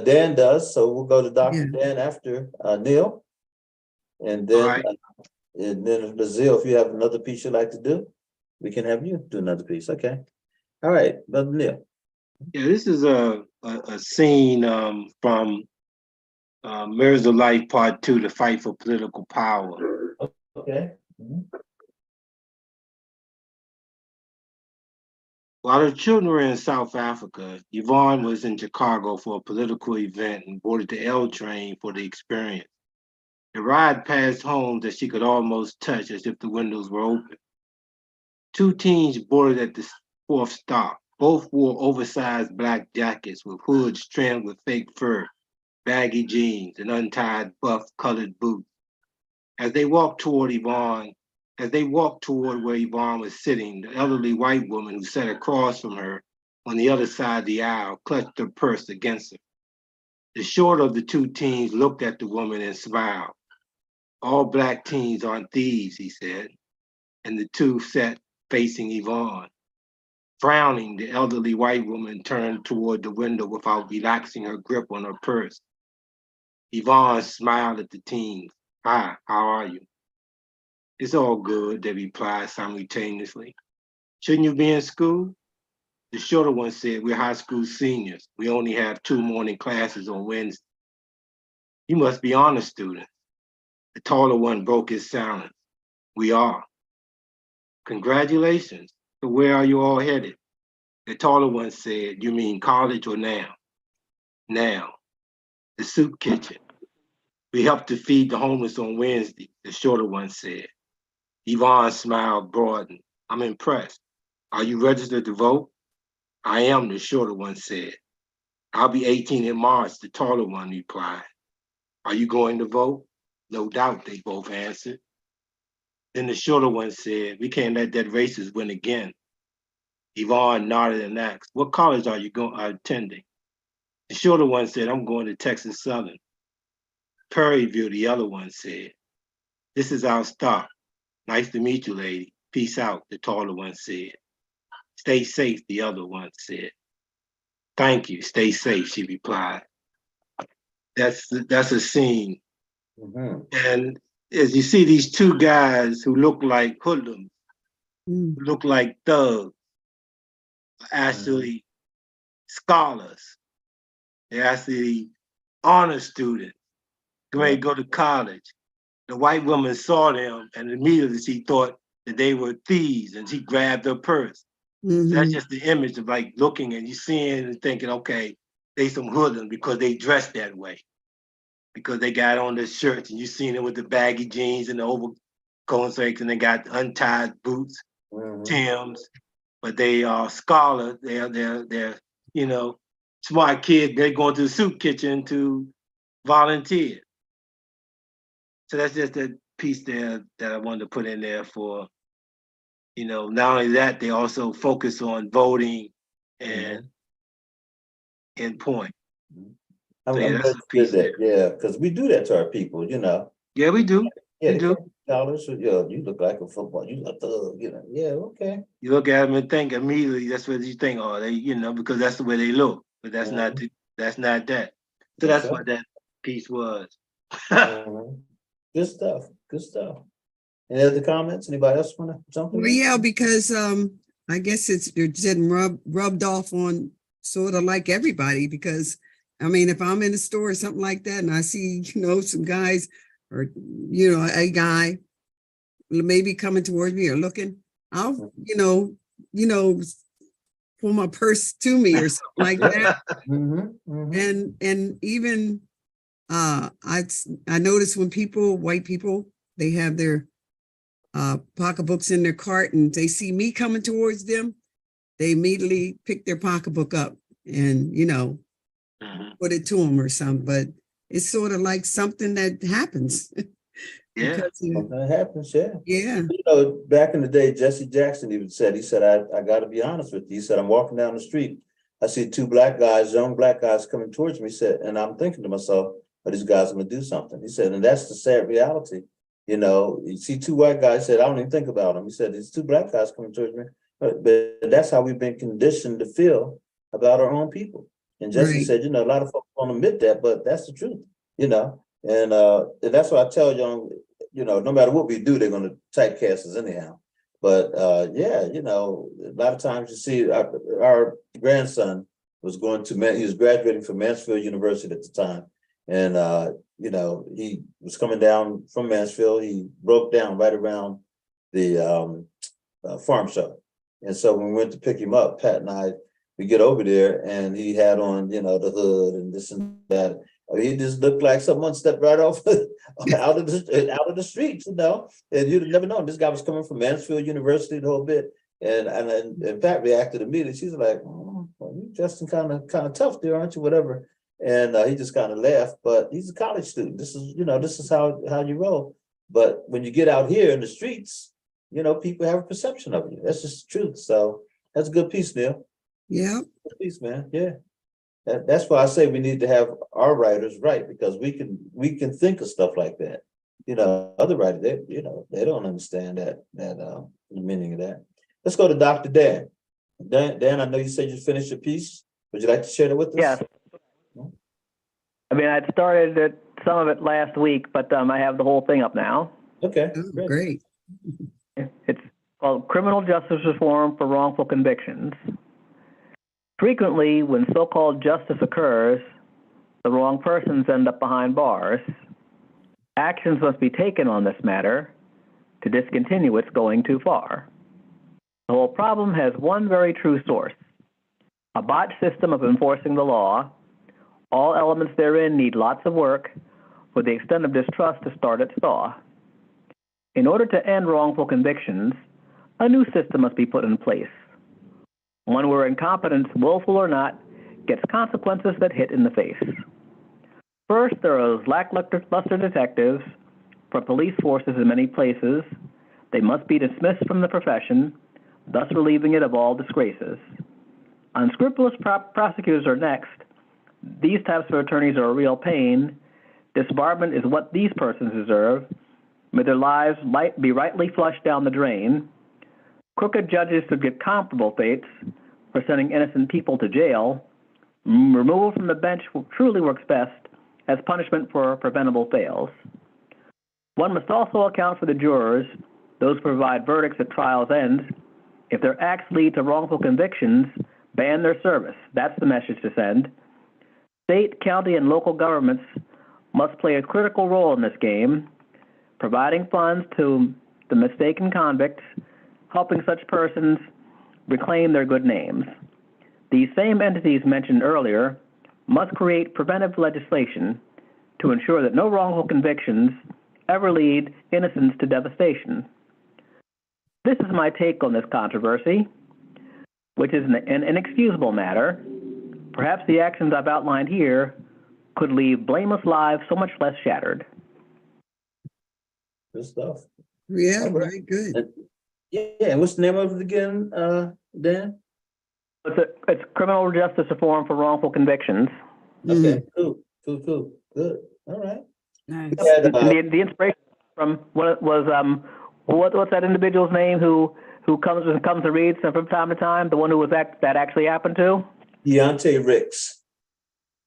Dan does, so we'll go to Dr. Yeah. Dan after Neil. And All then right. Lazille, if you have another piece you'd like to do, we can have you do another piece. Okay. All right, Brother Neil. Yeah, this is a scene from Mirrors of Life Part 2, The Fight for Political Power. Okay. While the children were in South Africa, Yvonne was in Chicago for a political event and boarded the L train for the experience. The ride passed homes that she could almost touch as if the windows were open. 2 teens boarded at the 4th stop. Both wore oversized black jackets with hoods trimmed with fake fur, baggy jeans, and untied buff-colored boots. As they walked toward where Yvonne was sitting, the elderly white woman who sat across from her on the other side of the aisle clutched her purse against her. The shorter of the 2 teens looked at the woman and smiled. "All black teens aren't thieves," he said, and the 2 sat facing Yvonne. Frowning, the elderly white woman turned toward the window without relaxing her grip on her purse. Yvonne smiled at the teens. "Hi, how are you?" "It's all good," they replied simultaneously. "Shouldn't you be in school?" The shorter one said, "We're high school seniors. We only have 2 morning classes on Wednesday." "You must be honor students." The taller one broke his silence. "We are." "Congratulations. So where are you all headed?" The taller one said, "You mean college or now?" "Now." "The soup kitchen. We help to feed the homeless on Wednesday," the shorter one said. Yvonne smiled broadened. "I'm impressed. Are you registered to vote?" "I am," the shorter one said. "I'll be 18 in March," the taller one replied. "Are you going to vote?" "No doubt," they both answered. Then the shorter one said, "We can't let that racist win again." Yvonne nodded and asked, "What college are you attending?" The shorter one said, "I'm going to Texas Southern." "Prairie View," the other one said. "This is our stop. Nice to meet you, lady. Peace out," the taller one said. "Stay safe," the other one said. "Thank you. Stay safe," she replied. That's a scene. And as you see these 2 guys who look like hoodlums, who look like thugs, actually scholars. They're actually honor students. They go to college. The white woman saw them and immediately she thought that they were thieves and she grabbed her purse. So that's just the image of like looking and you seeing and thinking, okay, they some hoodlums because they dress that way. Because they got on the shirts and you seen them with the baggy jeans and the overcoats and they got untied boots, Timbs, but they are scholars. They're smart kids. They're going to the soup kitchen to volunteer. So that's just a piece there that I wanted to put in there for, not only that, they also focus on voting and point. I'm Yeah, glad that's a you piece did that. Yeah, because we do that to our people, Yeah, we do. Yeah, We do. Dollars, you look like a football. You look thug, Yeah, okay. You look at them and think immediately that's what you think. Oh, they, because that's the way they look. But that's not that. So that's what that piece was. Good stuff. Good stuff. Any other comments? Anybody else want to jump in? Well, yeah, because I guess it's getting rubbed off on sort of like everybody, because I mean, if I'm in a store or something like that and I see, some guys or, a guy maybe coming towards me or looking, I'll, pull my purse to me or something like that. And even I notice when white people, they have their pocketbooks in their cart and they see me coming towards them, they immediately pick their pocketbook up and, put it to them or something. But it's sort of like something that happens. Yeah. That happens, yeah. Yeah. Back in the day, Jesse Jackson even said, I got to be honest with you. He said, I'm walking down the street. I see two black guys, young black guys coming towards me. He said, and I'm thinking to myself, these guys are going to do something. He said, and that's the sad reality. You see two white guys, he said, I don't even think about them. He said, these two black guys coming towards me. But that's how we've been conditioned to feel about our own people. And Jesse said, a lot of folks won't admit that, but that's the truth, And that's why I tell young, no matter what we do, they're going to typecast us anyhow. But a lot of times you see our grandson was he was graduating from Mansfield University at the time. And, he was coming down from Mansfield. He broke down right around the farm shop. And so when we went to pick him up, Pat and I, we get over there and he had on, the hood and this and that. He just looked like someone stepped right off out of the streets, and you'd have never known. This guy was coming from Mansfield University the whole bit. And Pat reacted immediately. She's like, well, you Justin kind of tough there, aren't you? Whatever. And he just kind of laughed, but he's a college student. This is how you roll. But when you get out here in the streets, people have a perception of you. That's just the truth. So that's a good piece, Neil. Yeah. Good piece, man. Yeah. That's why I say we need to have our writers write, because we can think of stuff like that. Other writers, they don't understand the meaning of that. Let's go to Dr. Dan. Dan, I know you said you finished your piece. Would you like to share that with us? Yes. I mean, I'd started some of it last week, but I have the whole thing up now. Okay. Oh, great. It's called Criminal Justice Reform for Wrongful Convictions. Frequently, when so-called justice occurs, the wrong persons end up behind bars. Actions must be taken on this matter to discontinue its going too far. The whole problem has one very true source: a botched system of enforcing the law. All elements therein need lots of work, with the extent of distrust to start at thaw. In order to end wrongful convictions, a new system must be put in place. One where incompetence, willful or not, gets consequences that hit in the face. First, there are those lackluster detectives for police forces in many places. They must be dismissed from the profession, thus relieving it of all disgraces. Unscrupulous prosecutors are next. These types of attorneys are a real pain. Disbarment is what these persons deserve. May their lives be rightly flushed down the drain. Crooked judges should get comparable fates for sending innocent people to jail. Removal from the bench truly works best as punishment for preventable fails. One must also account for the jurors, those who provide verdicts at trial's end. If their acts lead to wrongful convictions, ban their service. That's the message to send. State, county, and local governments must play a critical role in this game, providing funds to the mistaken convicts, helping such persons reclaim their good names. These same entities mentioned earlier must create preventive legislation to ensure that no wrongful convictions ever lead innocents to devastation. This is my take on this controversy, which is an inexcusable matter. Perhaps the actions I've outlined here could leave blameless lives so much less shattered. Good stuff. Yeah, very good. Yeah, what's the name of it again, Dan? It's Criminal Justice Reform for Wrongful Convictions. Okay, cool, good. All right. Nice. The inspiration from what was what's that individual's name who comes to read from time to time? The one who was that actually happened to? Deontay Ricks.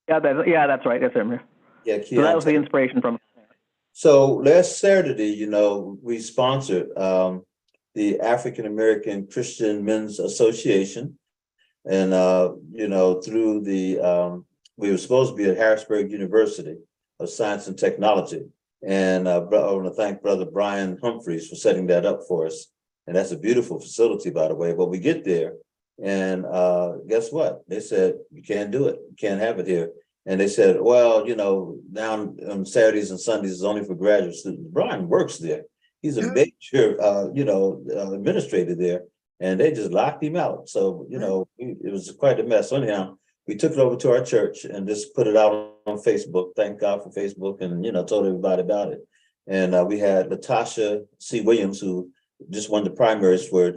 Yeah, that's right. That's him. Yeah, so that was the inspiration from. So last Saturday, we sponsored the African American Christian Men's Association. And, through we were supposed to be at Harrisburg University of Science and Technology. And I want to thank Brother Brian Humphreys for setting that up for us. And that's a beautiful facility, by the way. But we get there and guess what? They said, you can't do it. You can't have it here. And they said, well, now on Saturdays and Sundays is only for graduate students. Brian works there. He's a major, administrator there. And they just locked him out. So, it was quite a mess. So anyhow, we took it over to our church and just put it out on Facebook. Thank God for Facebook, and told everybody about it. And we had Latasha C. Williams, who just won the primaries for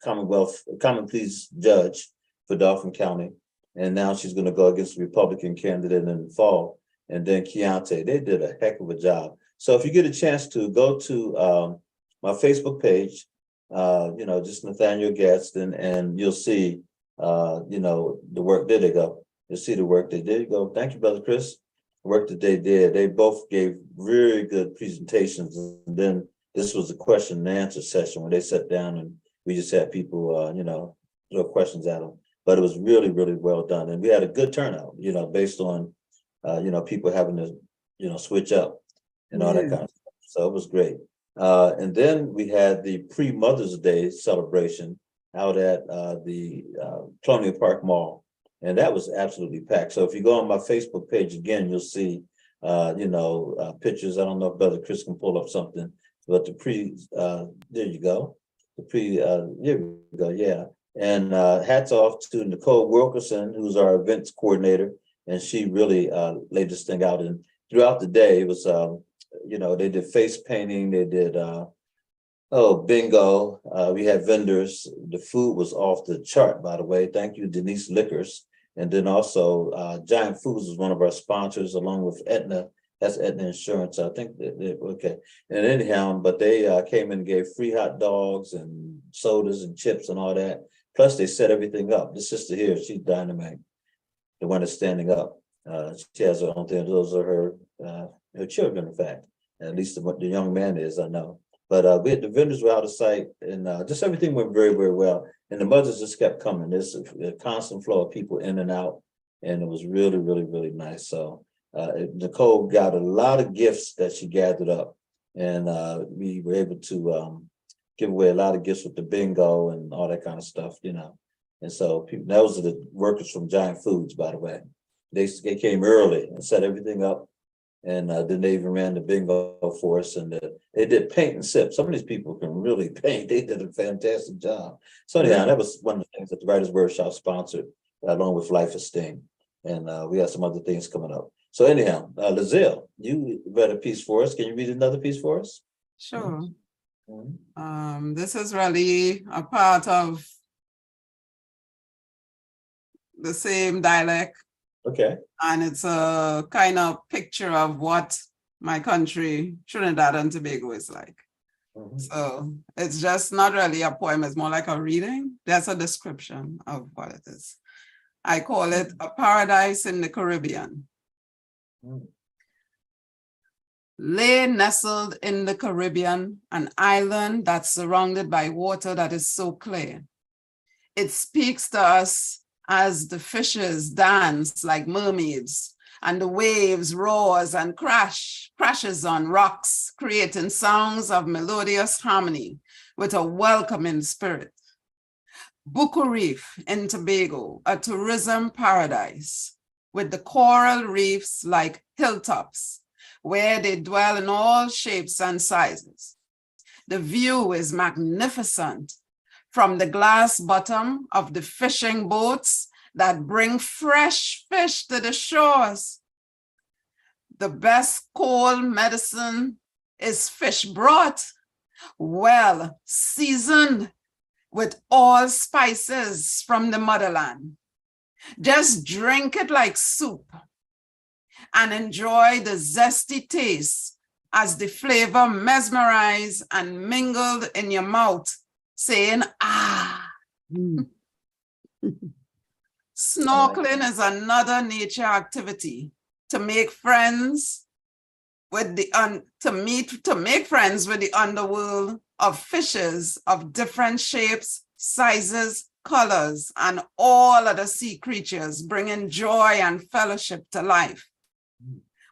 Common Pleas judge for Dauphin County. And now she's going to go against the Republican candidate in the fall. And then Keontae, they did a heck of a job. So if you get a chance to go to my Facebook page, just Nathaniel Gadsden, and you'll see, the work. There they go. You'll see the work they did. Go. Thank you, Brother Chris. The work that they did. They both gave very good presentations. And then this was a question and answer session where they sat down and we just had people, throw questions at them. But it was really, really well done. And we had a good turnout, based on, people having to, switch up and all that kind of stuff. So it was great. And then we had the pre-Mother's Day celebration out at the Colonial Park Mall. And that was absolutely packed. So if you go on my Facebook page again, you'll see, pictures. I don't know if Brother Chris can pull up something, but there you go. There we go, yeah. And hats off to Nicole Wilkerson, who's our events coordinator. And she really laid this thing out. And throughout the day, it was, they did face painting, they did, bingo. We had vendors. The food was off the chart, by the way. Thank you, Denise Liquors. And then also Giant Foods was one of our sponsors, along with Aetna. That's Aetna Insurance. I think okay. And anyhow, but they came in and gave free hot dogs and sodas and chips and all that. Plus they set everything up. The sister here, she's dynamite. The one that's standing up. She has her own thing. Those are her children, in fact. At least the young man is, I know. But the vendors were out of sight, and just everything went very, very well. And the mothers just kept coming. There's a constant flow of people in and out, and it was really, really, really nice. So Nicole got a lot of gifts that she gathered up, and we were able to give away a lot of gifts with the bingo and all that kind of stuff, And so those are the workers from Giant Foods, by the way. They came early and set everything up. And then they even ran the bingo for us, and they did paint and sip. Some of these people can really paint. They did a fantastic job. So anyhow, that was one of the things that the Writers Wordshop sponsored, along with Life Esteem. And we have some other things coming up. So anyhow, Lizelle, you read a piece for us. Can you read another piece for us? Sure. This is really a part of the same dialect. Okay. And it's a kind of picture of what my country, Trinidad and Tobago, is like. So it's just not really a poem, it's more like a reading. That's a description of what it is. I call it A Paradise in the Caribbean. Lay nestled in the Caribbean, an island that's surrounded by water that is so clear. It speaks to us as the fishes dance like mermaids, and the waves roars and crashes on rocks, creating songs of melodious harmony with a welcoming spirit. Buku Reef in Tobago, a tourism paradise, with the coral reefs like hilltops, where they dwell in all shapes and sizes. The view is magnificent from the glass bottom of the fishing boats that bring fresh fish to the shores. The best cold medicine is fish broth, well seasoned with all spices from the motherland. Just drink it like soup and enjoy the zesty taste as the flavor mesmerize and mingled in your mouth, saying, ah. Snorkeling is another nature activity to make friends with the to make friends with the underworld of fishes of different shapes, sizes, colors, and all other sea creatures, bringing joy and fellowship to life.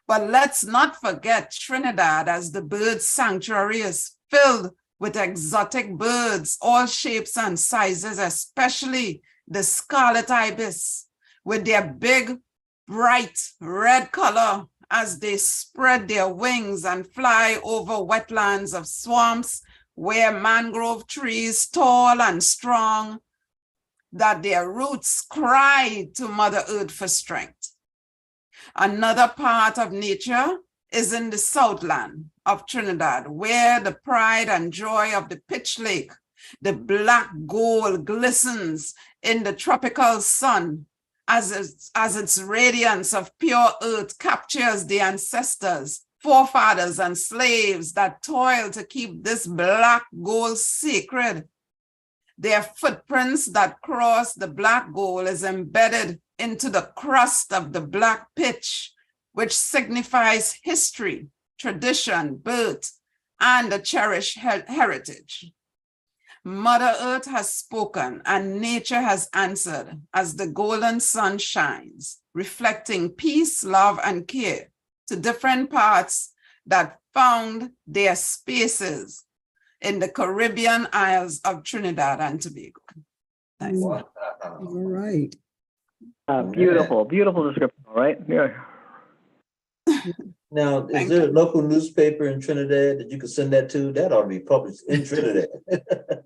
But let's not forget Trinidad, as the bird sanctuary is filled with exotic birds, all shapes and sizes, especially the scarlet ibis, with their big, bright red color as they spread their wings and fly over wetlands of swamps where mangrove trees, tall and strong, that their roots cry to Mother Earth for strength. Another part of nature is in the Southland of Trinidad, where the pride and joy of the Pitch Lake, the black gold glistens in the tropical sun as its radiance of pure earth captures the ancestors, forefathers, and slaves that toil to keep this black gold sacred. Their footprints that cross the black gold is embedded into the crust of the black pitch, which signifies history, tradition, birth, and a cherished heritage. Mother Earth has spoken and nature has answered as the golden sun shines, reflecting peace, love, and care to different parts that found their spaces in the Caribbean Isles of Trinidad and Tobago. Thanks. Wow. All right. Beautiful, beautiful description, all right? Yeah. Now, is Thank there a local newspaper in Trinidad that you could send that to? That ought to be published in Trinidad.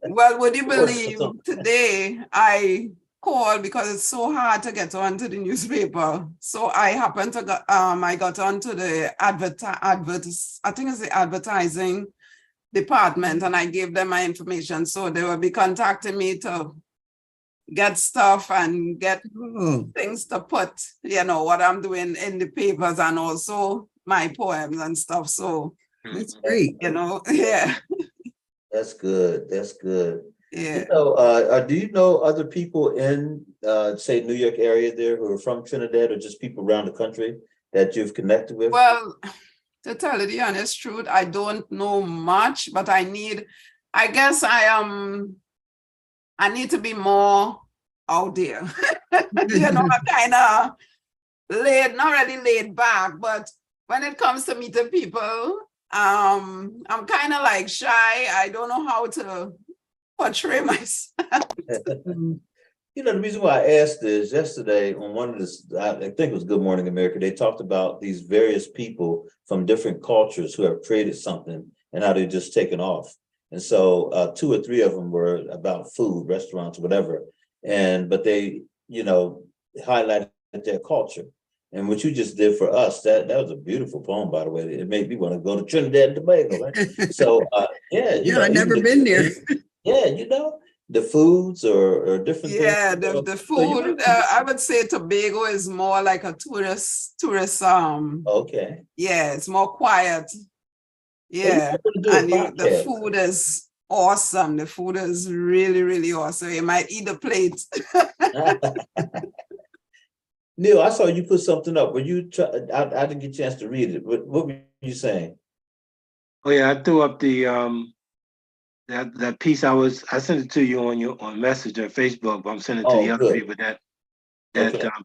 Well, would you believe today I called because it's so hard to get onto the newspaper. So I happened to I got onto the I think it's the advertising department, and I gave them my information. So they will be contacting me to get stuff and get things to put, you know, what I'm doing in the papers and also my poems and stuff. So That's great. you know, yeah. That's good. That's good. Yeah. You know, do you know other people in, say, New York area there who are from Trinidad, or just people around the country that you've connected with? Well, to tell you the honest truth, I don't know much, but I guess I need to be more out there. You know, I'm kind of not really laid back, but when it comes to meeting people, I'm kind of like shy. I don't know how to portray myself. You know, the reason why I asked is yesterday on one of this, I think it was Good Morning America, they talked about these various people from different cultures who have created something and how they're just taken off. And so 2 or 3 of them were about food, restaurants, whatever. But they, you know, highlighted their culture. And what you just did for us, that was a beautiful poem, by the way. It made me want to go to Trinidad and Tobago, right? So, yeah. You know, I've never been there. Yeah, you know, the foods or different things. Yeah, the food, I would say Tobago is more like a tourist, Okay. yeah, it's more quiet. Yeah, and the food is awesome. The food is really, really awesome. You might eat a plate. Neil, I saw you put something up. Were you? I didn't get a chance to read it. What were you saying? Oh yeah, I threw up the that piece. I sent it to you on Messenger, Facebook, but I'm sending it to the other people. That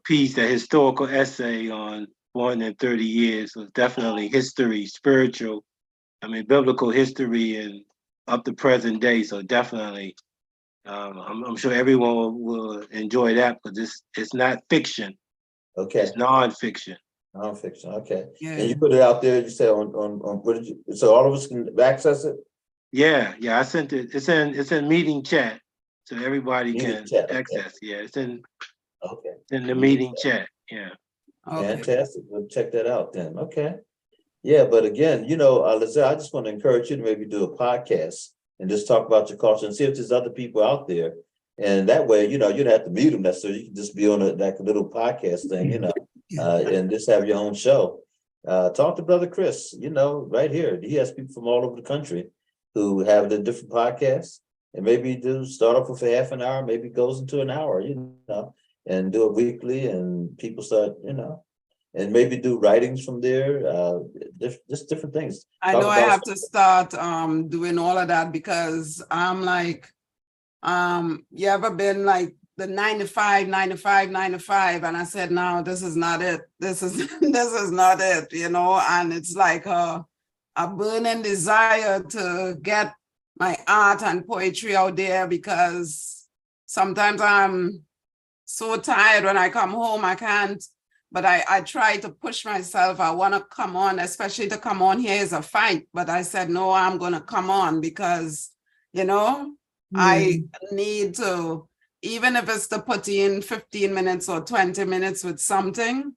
piece, that historical essay on 430 years was definitely history, spiritual. I mean, biblical history and up to present day. So definitely, I'm sure everyone will enjoy that because it's not fiction. Okay. It's nonfiction. Nonfiction. Okay. Yeah. And you put it out there. You said on what did you? So all of us can access it. Yeah. I sent it. It's in meeting chat, so everybody can access. Yeah. It's in the meeting chat. Yeah. Okay. Fantastic. We'll check that out then. Okay. Yeah, but again, you know, Lizelle, I just want to encourage you to maybe do a podcast and just talk about your culture and see if there's other people out there. And that way, you know, you don't have to meet them necessarily. You can just be on like a little podcast thing, you know, and just have your own show. Talk to Brother Chris, you know, right here. He has people from all over the country who have the different podcasts, and maybe do start off with a half an hour, maybe goes into an hour, you know, and do it weekly, and people start, you know, and maybe do writings from there, just different things. I Talk know I about- have to start doing all of that because I'm like, you ever been like the 9 to 5, 9 to 5, 9 to 5? And I said, no, this is not it. This is this is not it, you know, and it's like a burning desire to get my art and poetry out there because sometimes I'm so tired when I come home, I can't, but I try to push myself. I want to come on, especially to come on here is a fight. But I said, no, I'm going to come on because, you know, I need to, even if it's to put in 15 minutes or 20 minutes with something,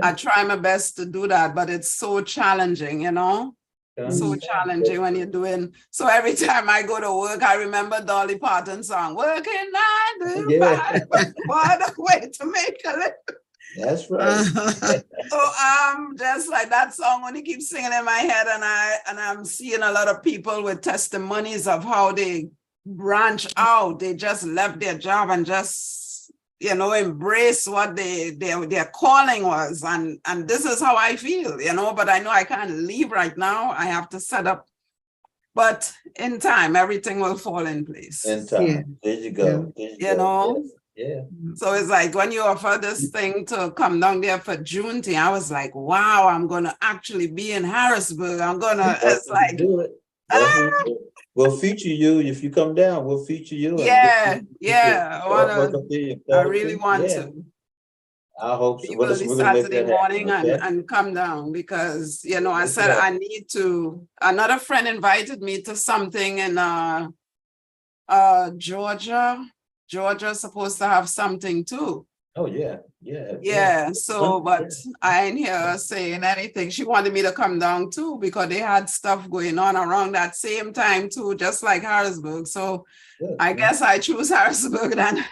I try my best to do that, but it's so challenging, you know? So challenging when you're doing, so every time I go to work, I remember Dolly Parton's song, working 9 to 5, what a way to make a living. That's right. So just like that song when he keeps singing in my head, and I'm seeing a lot of people with testimonies of how they branch out. They just left their job and just, you know, embrace what their calling was. And this is how I feel, you know, but I know I can't leave right now. I have to set up. But in time, everything will fall in place. In time. There you go. You know? Yeah. So it's like when you offer this thing to come down there for Juneteenth, I was like, wow, I'm going to actually be in Harrisburg. I'm going to, it's like, do it. We'll feature you if you come down. We'll feature you. Yeah. I really want to. I hope so. Well, Saturday morning and come down because, you know, I said I need to. Another friend invited me to something in Georgia. Georgia's supposed to have something too. Oh, yeah. So, but I ain't hear saying anything. She wanted me to come down too because they had stuff going on around that same time too, just like Harrisburg. So I guess I choose Harrisburg then.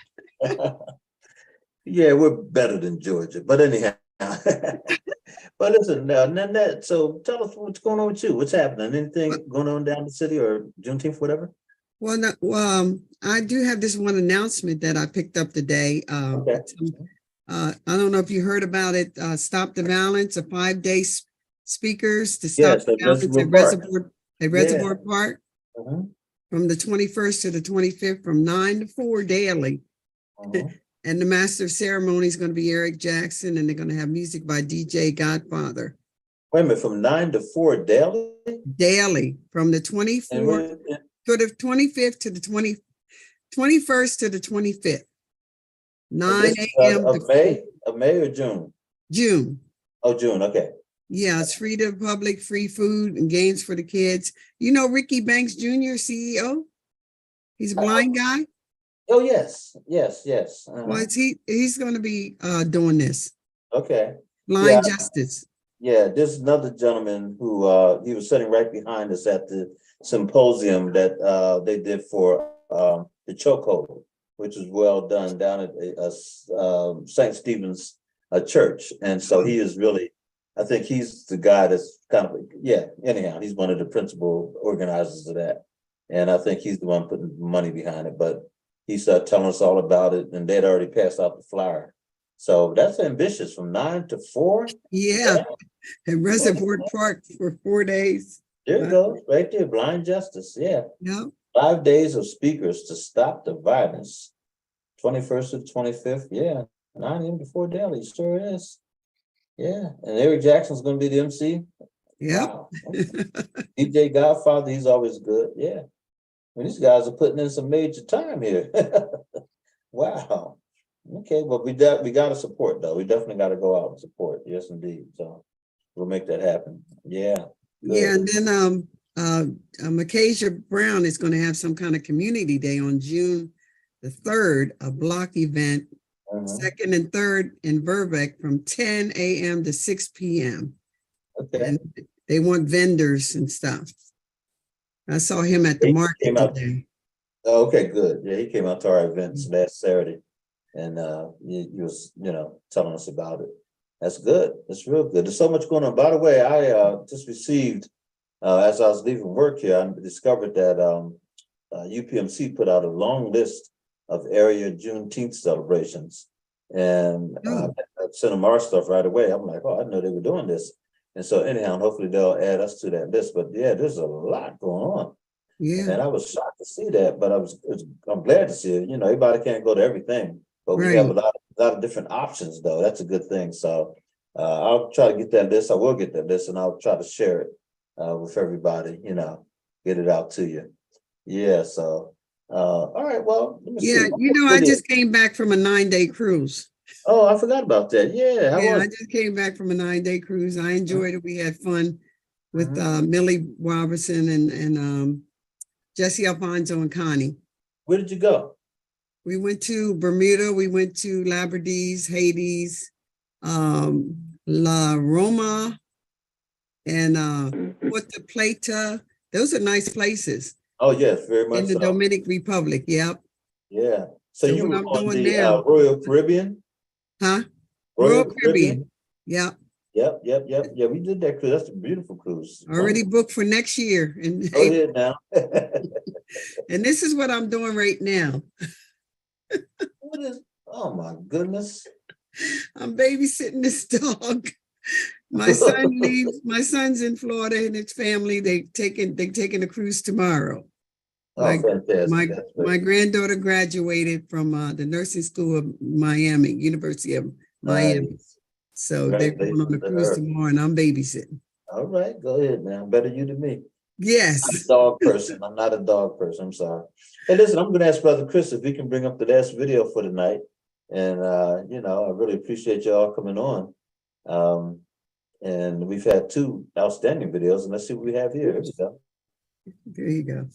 Yeah, we're better than Georgia, but anyhow. But listen, Nanette, so tell us what's going on with you. What's happening? Anything going on down the city or Juneteenth, whatever? Well, I do have this one announcement that I picked up today. I don't know if you heard about it. Stop the Violence, a 5-day speakers to stop the violence at Reservoir Park from the 21st to the 25th from 9 to 4 daily. And the master of ceremony is going to be Eric Jackson, and they're going to have music by DJ Godfather. Wait a minute, from 9 to 4 daily? Daily, from the 24th to the 25th to the 21st to the 25th. 9 a.m. Of May or June? June. Oh, June, okay. Yeah, it's free to the public, free food and games for the kids. You know Ricky Banks Jr., CEO? He's a blind guy. Oh, yes. Well, he's going to be doing this. Okay. Blind Justice. Yeah, there's another gentleman who he was sitting right behind us at the symposium that they did for the chokehold, which was well done down at St. Stephen's church. And so he is really, I think he's the guy that's kind of, anyhow, he's one of the principal organizers of that. And I think he's the one putting money behind it, but he started telling us all about it, and they'd already passed out the flyer. So that's ambitious, from 9 to 4. Yeah. At Reservoir Park for 4 days. There it goes, right there, blind justice. Yeah. Yep. 5 days of speakers to stop the violence. 21st to 25th. Yeah. 9 a.m. to 4 daily. Sure is. Yeah. And Eric Jackson's going to be the MC. Yeah. Wow. DJ Godfather, he's always good. Yeah. Well, these guys are putting in some major time here. Wow. Okay, well, we got to support though. We definitely got to go out and support. Yes, indeed. So we'll make that happen. Yeah. Good. Yeah, and then Acacia Brown is going to have some kind of community day on June the 3rd, a block event, 2nd and 3rd in Burbank from 10 a.m. to 6 p.m. Okay. And they want vendors and stuff. I saw him at the market today. Oh, okay, good. Yeah, he came out to our events last Saturday, and he was, telling us about it. That's good. That's real good. There's so much going on. By the way, I just received, as I was leaving work here, I discovered that UPMC put out a long list of area Juneteenth celebrations, and send them our stuff right away. I'm like, oh, I know they were doing this. And so anyhow, hopefully they'll add us to that list. But yeah, there's a lot going on. Yeah, And I was shocked to see that, but I'm glad to see it. You know, everybody can't go to everything, but we have a right. lot of different options though. That's a good thing. So I'll try to get that list. I will get that list and I'll try to share it with everybody, you know, get it out to you. Yeah, so all right, well, let me Yeah, see. you know, I just came back from a 9-day cruise. Oh, I forgot about that. Yeah, how Yeah, was I it? just came back from a 9-day cruise. I enjoyed it. We had fun with Mhm. Millie Robertson and Jesse Alfonso and Connie. Where did you go? We went to Bermuda, we went to Labradise, Hades, La Roma, and Puerto Plata. Those are nice places Oh, yes, very in much the so. Dominican Republic. Yep. Yeah. So So you what were I'm on doing the now, Royal Caribbean? huh? Royal Royal Caribbean? Caribbean. Yep. Yep. Yeah, we did that cruise. That's a beautiful cruise. Already booked for next year. Go ahead now. And this is what I'm doing right now. What is, oh my goodness. I'm babysitting this dog. My son leaves. My son's in Florida and his family. They taking a cruise tomorrow. Oh, My fantastic. That's my great. granddaughter graduated from the nursing school of Miami, University of Miami. Nice. So they're going on Congratulations a to cruise her. tomorrow, and I'm babysitting. All right, go ahead now. Better you than me. I'm a Yes. dog person. I'm not a dog person. I'm sorry. Hey, listen, I'm gonna ask Brother Chris if he can bring up the last video for tonight. And you know, I really appreciate y'all coming on. And we've had 2 outstanding videos, and let's see what we have here. Here we go. There you go.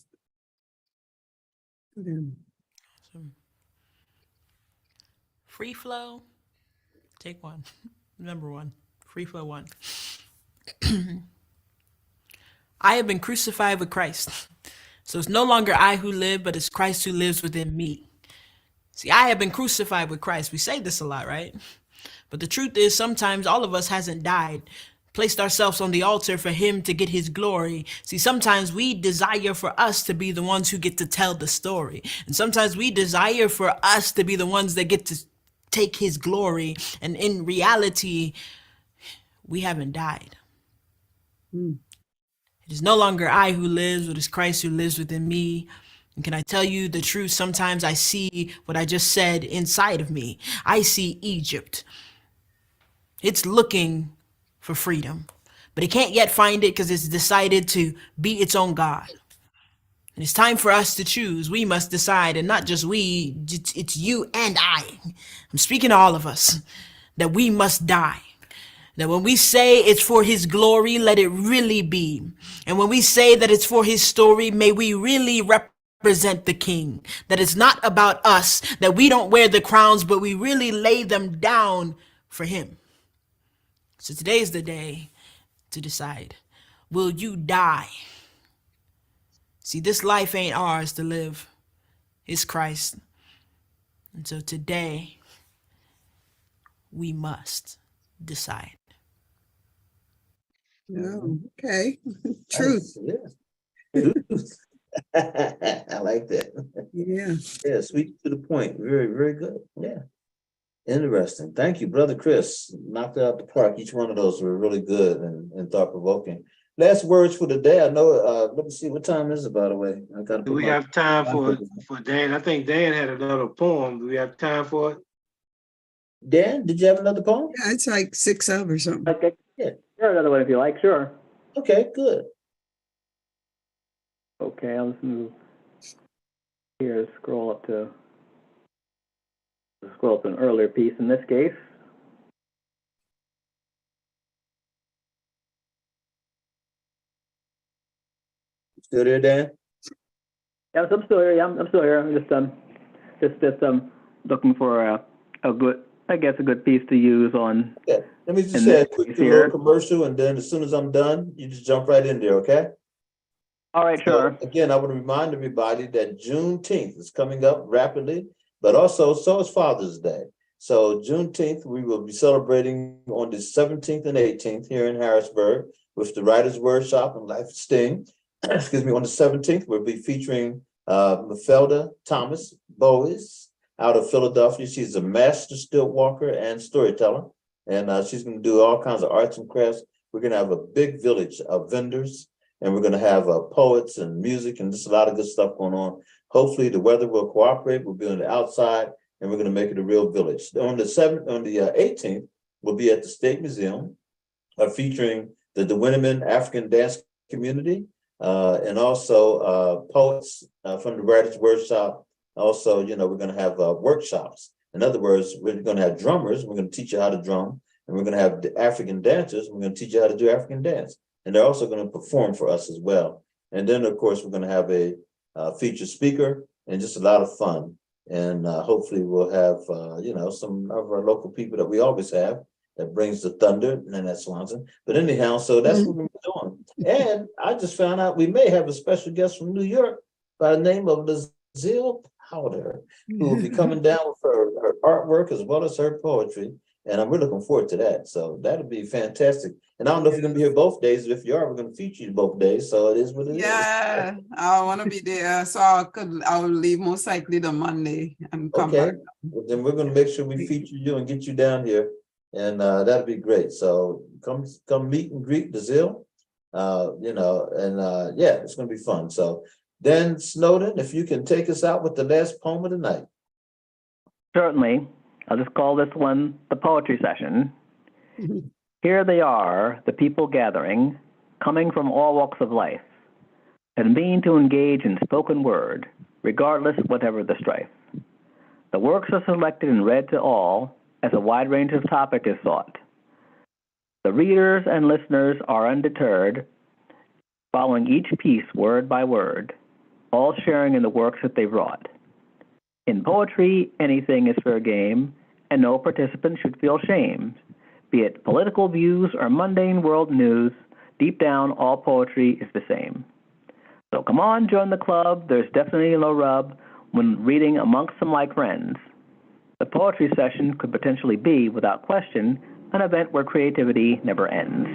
Go down. Free flow. Take 1. Number 1. Free flow 1. I have been crucified with Christ. So it's no longer I who live, but it's Christ who lives within me. See, I have been crucified with Christ. We say this a lot, right? But the truth is, sometimes all of us hasn't died, placed ourselves on the altar for him to get his glory. See, sometimes we desire for us to be the ones who get to tell the story. And sometimes we desire for us to be the ones that get to take his glory. And in reality, we haven't died. It is no longer I who lives, but it's Christ who lives within me. And can I tell you the truth? Sometimes I see what I just said inside of me. I see Egypt. It's looking for freedom, but it can't yet find it because it's decided to be its own God. And it's time for us to choose. We must decide, and not just we, it's you and I. I'm speaking to all of us, that we must die. That when we say it's for his glory, let it really be. And when we say that it's for his story, may we really represent the king. That it's not about us, that we don't wear the crowns, but we really lay them down for him. So today is the day to decide, will you die? See, this life ain't ours to live. It's Christ. And so today, we must decide. Oh, okay. Truth. Yeah. I like that. Yeah. Yeah, sweet to the point. Very, very good. Yeah. Interesting. Thank you, Brother Chris. Knocked it out the park. Each one of those were really good and thought-provoking. Last words for the day. I know, let me see, what time is it, by the way? I gotta Do put we my have time for Dan? I think Dan had another poem. Do we have time for it? Dan, did you have another poem? Yeah, it's like 6 of or something. Okay. Yeah. Sure, another one if you like, sure. Okay, good. Okay, I'll just move here, scroll up to an earlier piece in this case. Still there, Dan? Yes, I'm still here. Yeah, I'm still here. I'm just looking for a good, I guess, a good piece to use on. Yeah. Let me just in say this a quick case little here. commercial, and then as soon as I'm done, you just jump right in there, okay? All right, sure. So, again, I want to remind everybody that Juneteenth is coming up rapidly, but also so is Father's Day. So Juneteenth, we will be celebrating on the 17th and 18th here in Harrisburg with the Writers' Wordshop and Life Sting. Excuse me, on the 17th, we'll be featuring Mafelda Thomas Bowies out of Philadelphia. She's a master stilt walker and storyteller. and she's going to do all kinds of arts and crafts. We're going to have a big village of vendors, and we're going to have poets and music and just a lot of good stuff going on. Hopefully the weather will cooperate. We'll be on the outside, and we're going to make it a real village. On the 18th, we'll be at the State Museum, featuring the Winneman African dance community, and also poets from the Writers Wordshop. Also, we're going to have workshops. In other words, we're going to have drummers. We're going to teach you how to drum, and we're going to have the African dancers. We're going to teach you how to do African dance, and they're also going to perform for us as well. And then, of course, we're going to have a featured speaker and just a lot of fun. And hopefully, we'll have some of our local people that we always have. That brings the thunder, and that's Swanson. But anyhow, so that's what we're doing. And I just found out we may have a special guest from New York by the name of Lazille Powder, who will be coming down with her artwork as well as her poetry. And we're looking forward to that. So that'll be fantastic. And I don't know if you're going to be here both days. But if you are, we're going to feature you both days. So it is what it is. Yeah, I want to be there. So I will leave most likely the Monday and come back. Well, then we're going to make sure we feature you and get you down here. And that'd be great. So come meet and greet Lazille, it's going to be fun. So Dan Snowden, if you can take us out with the last poem of the night. Certainly. I'll just call this one the poetry session. Here they are, the people gathering, coming from all walks of life, and mean to engage in spoken word, regardless whatever the strife. The works are selected and read to all, as a wide range of topic is sought. The readers and listeners are undeterred, following each piece word by word, all sharing in the works that they've wrought. In poetry, anything is fair game, and no participant should feel shame. Be it political views or mundane world news, deep down, all poetry is the same. So come on, join the club. There's definitely no rub when reading amongst some like friends. The poetry session could potentially be, without question, an event where creativity never ends.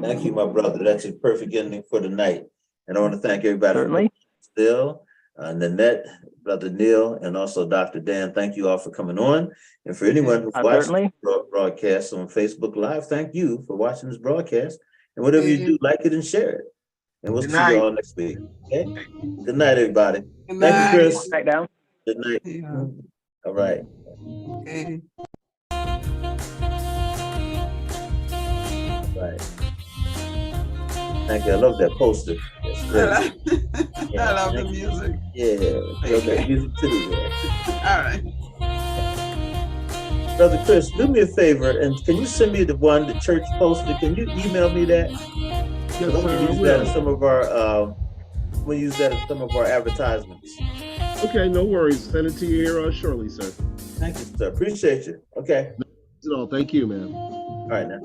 Thank you, my brother. That's a perfect ending for the night. And I want to thank everybody. Certainly. Still, Nanette, Brother Neil, and also Dr. Dan. Thank you all for coming on. And for anyone who's watching this broadcast on Facebook Live, thank you for watching this broadcast. And whatever you do, like it and share it. And we'll see you all next week. Okay? Good night, everybody. Good night. Thank you, Chris. Back down. Good night. Yeah. All right. Okay. Right. Thank you. I love that poster. That's great. I love the music. Yeah, I love that music too. Yeah. All right. Brother Chris, do me a favor, and can you send me the church poster? Can you email me that? Yes, We'll use that in some of our we'll use that in some of our advertisements. Okay, no worries. Send it to you here shortly, sir. Thank you, sir. Appreciate you. Okay. That's all. Thank you, man. All right now.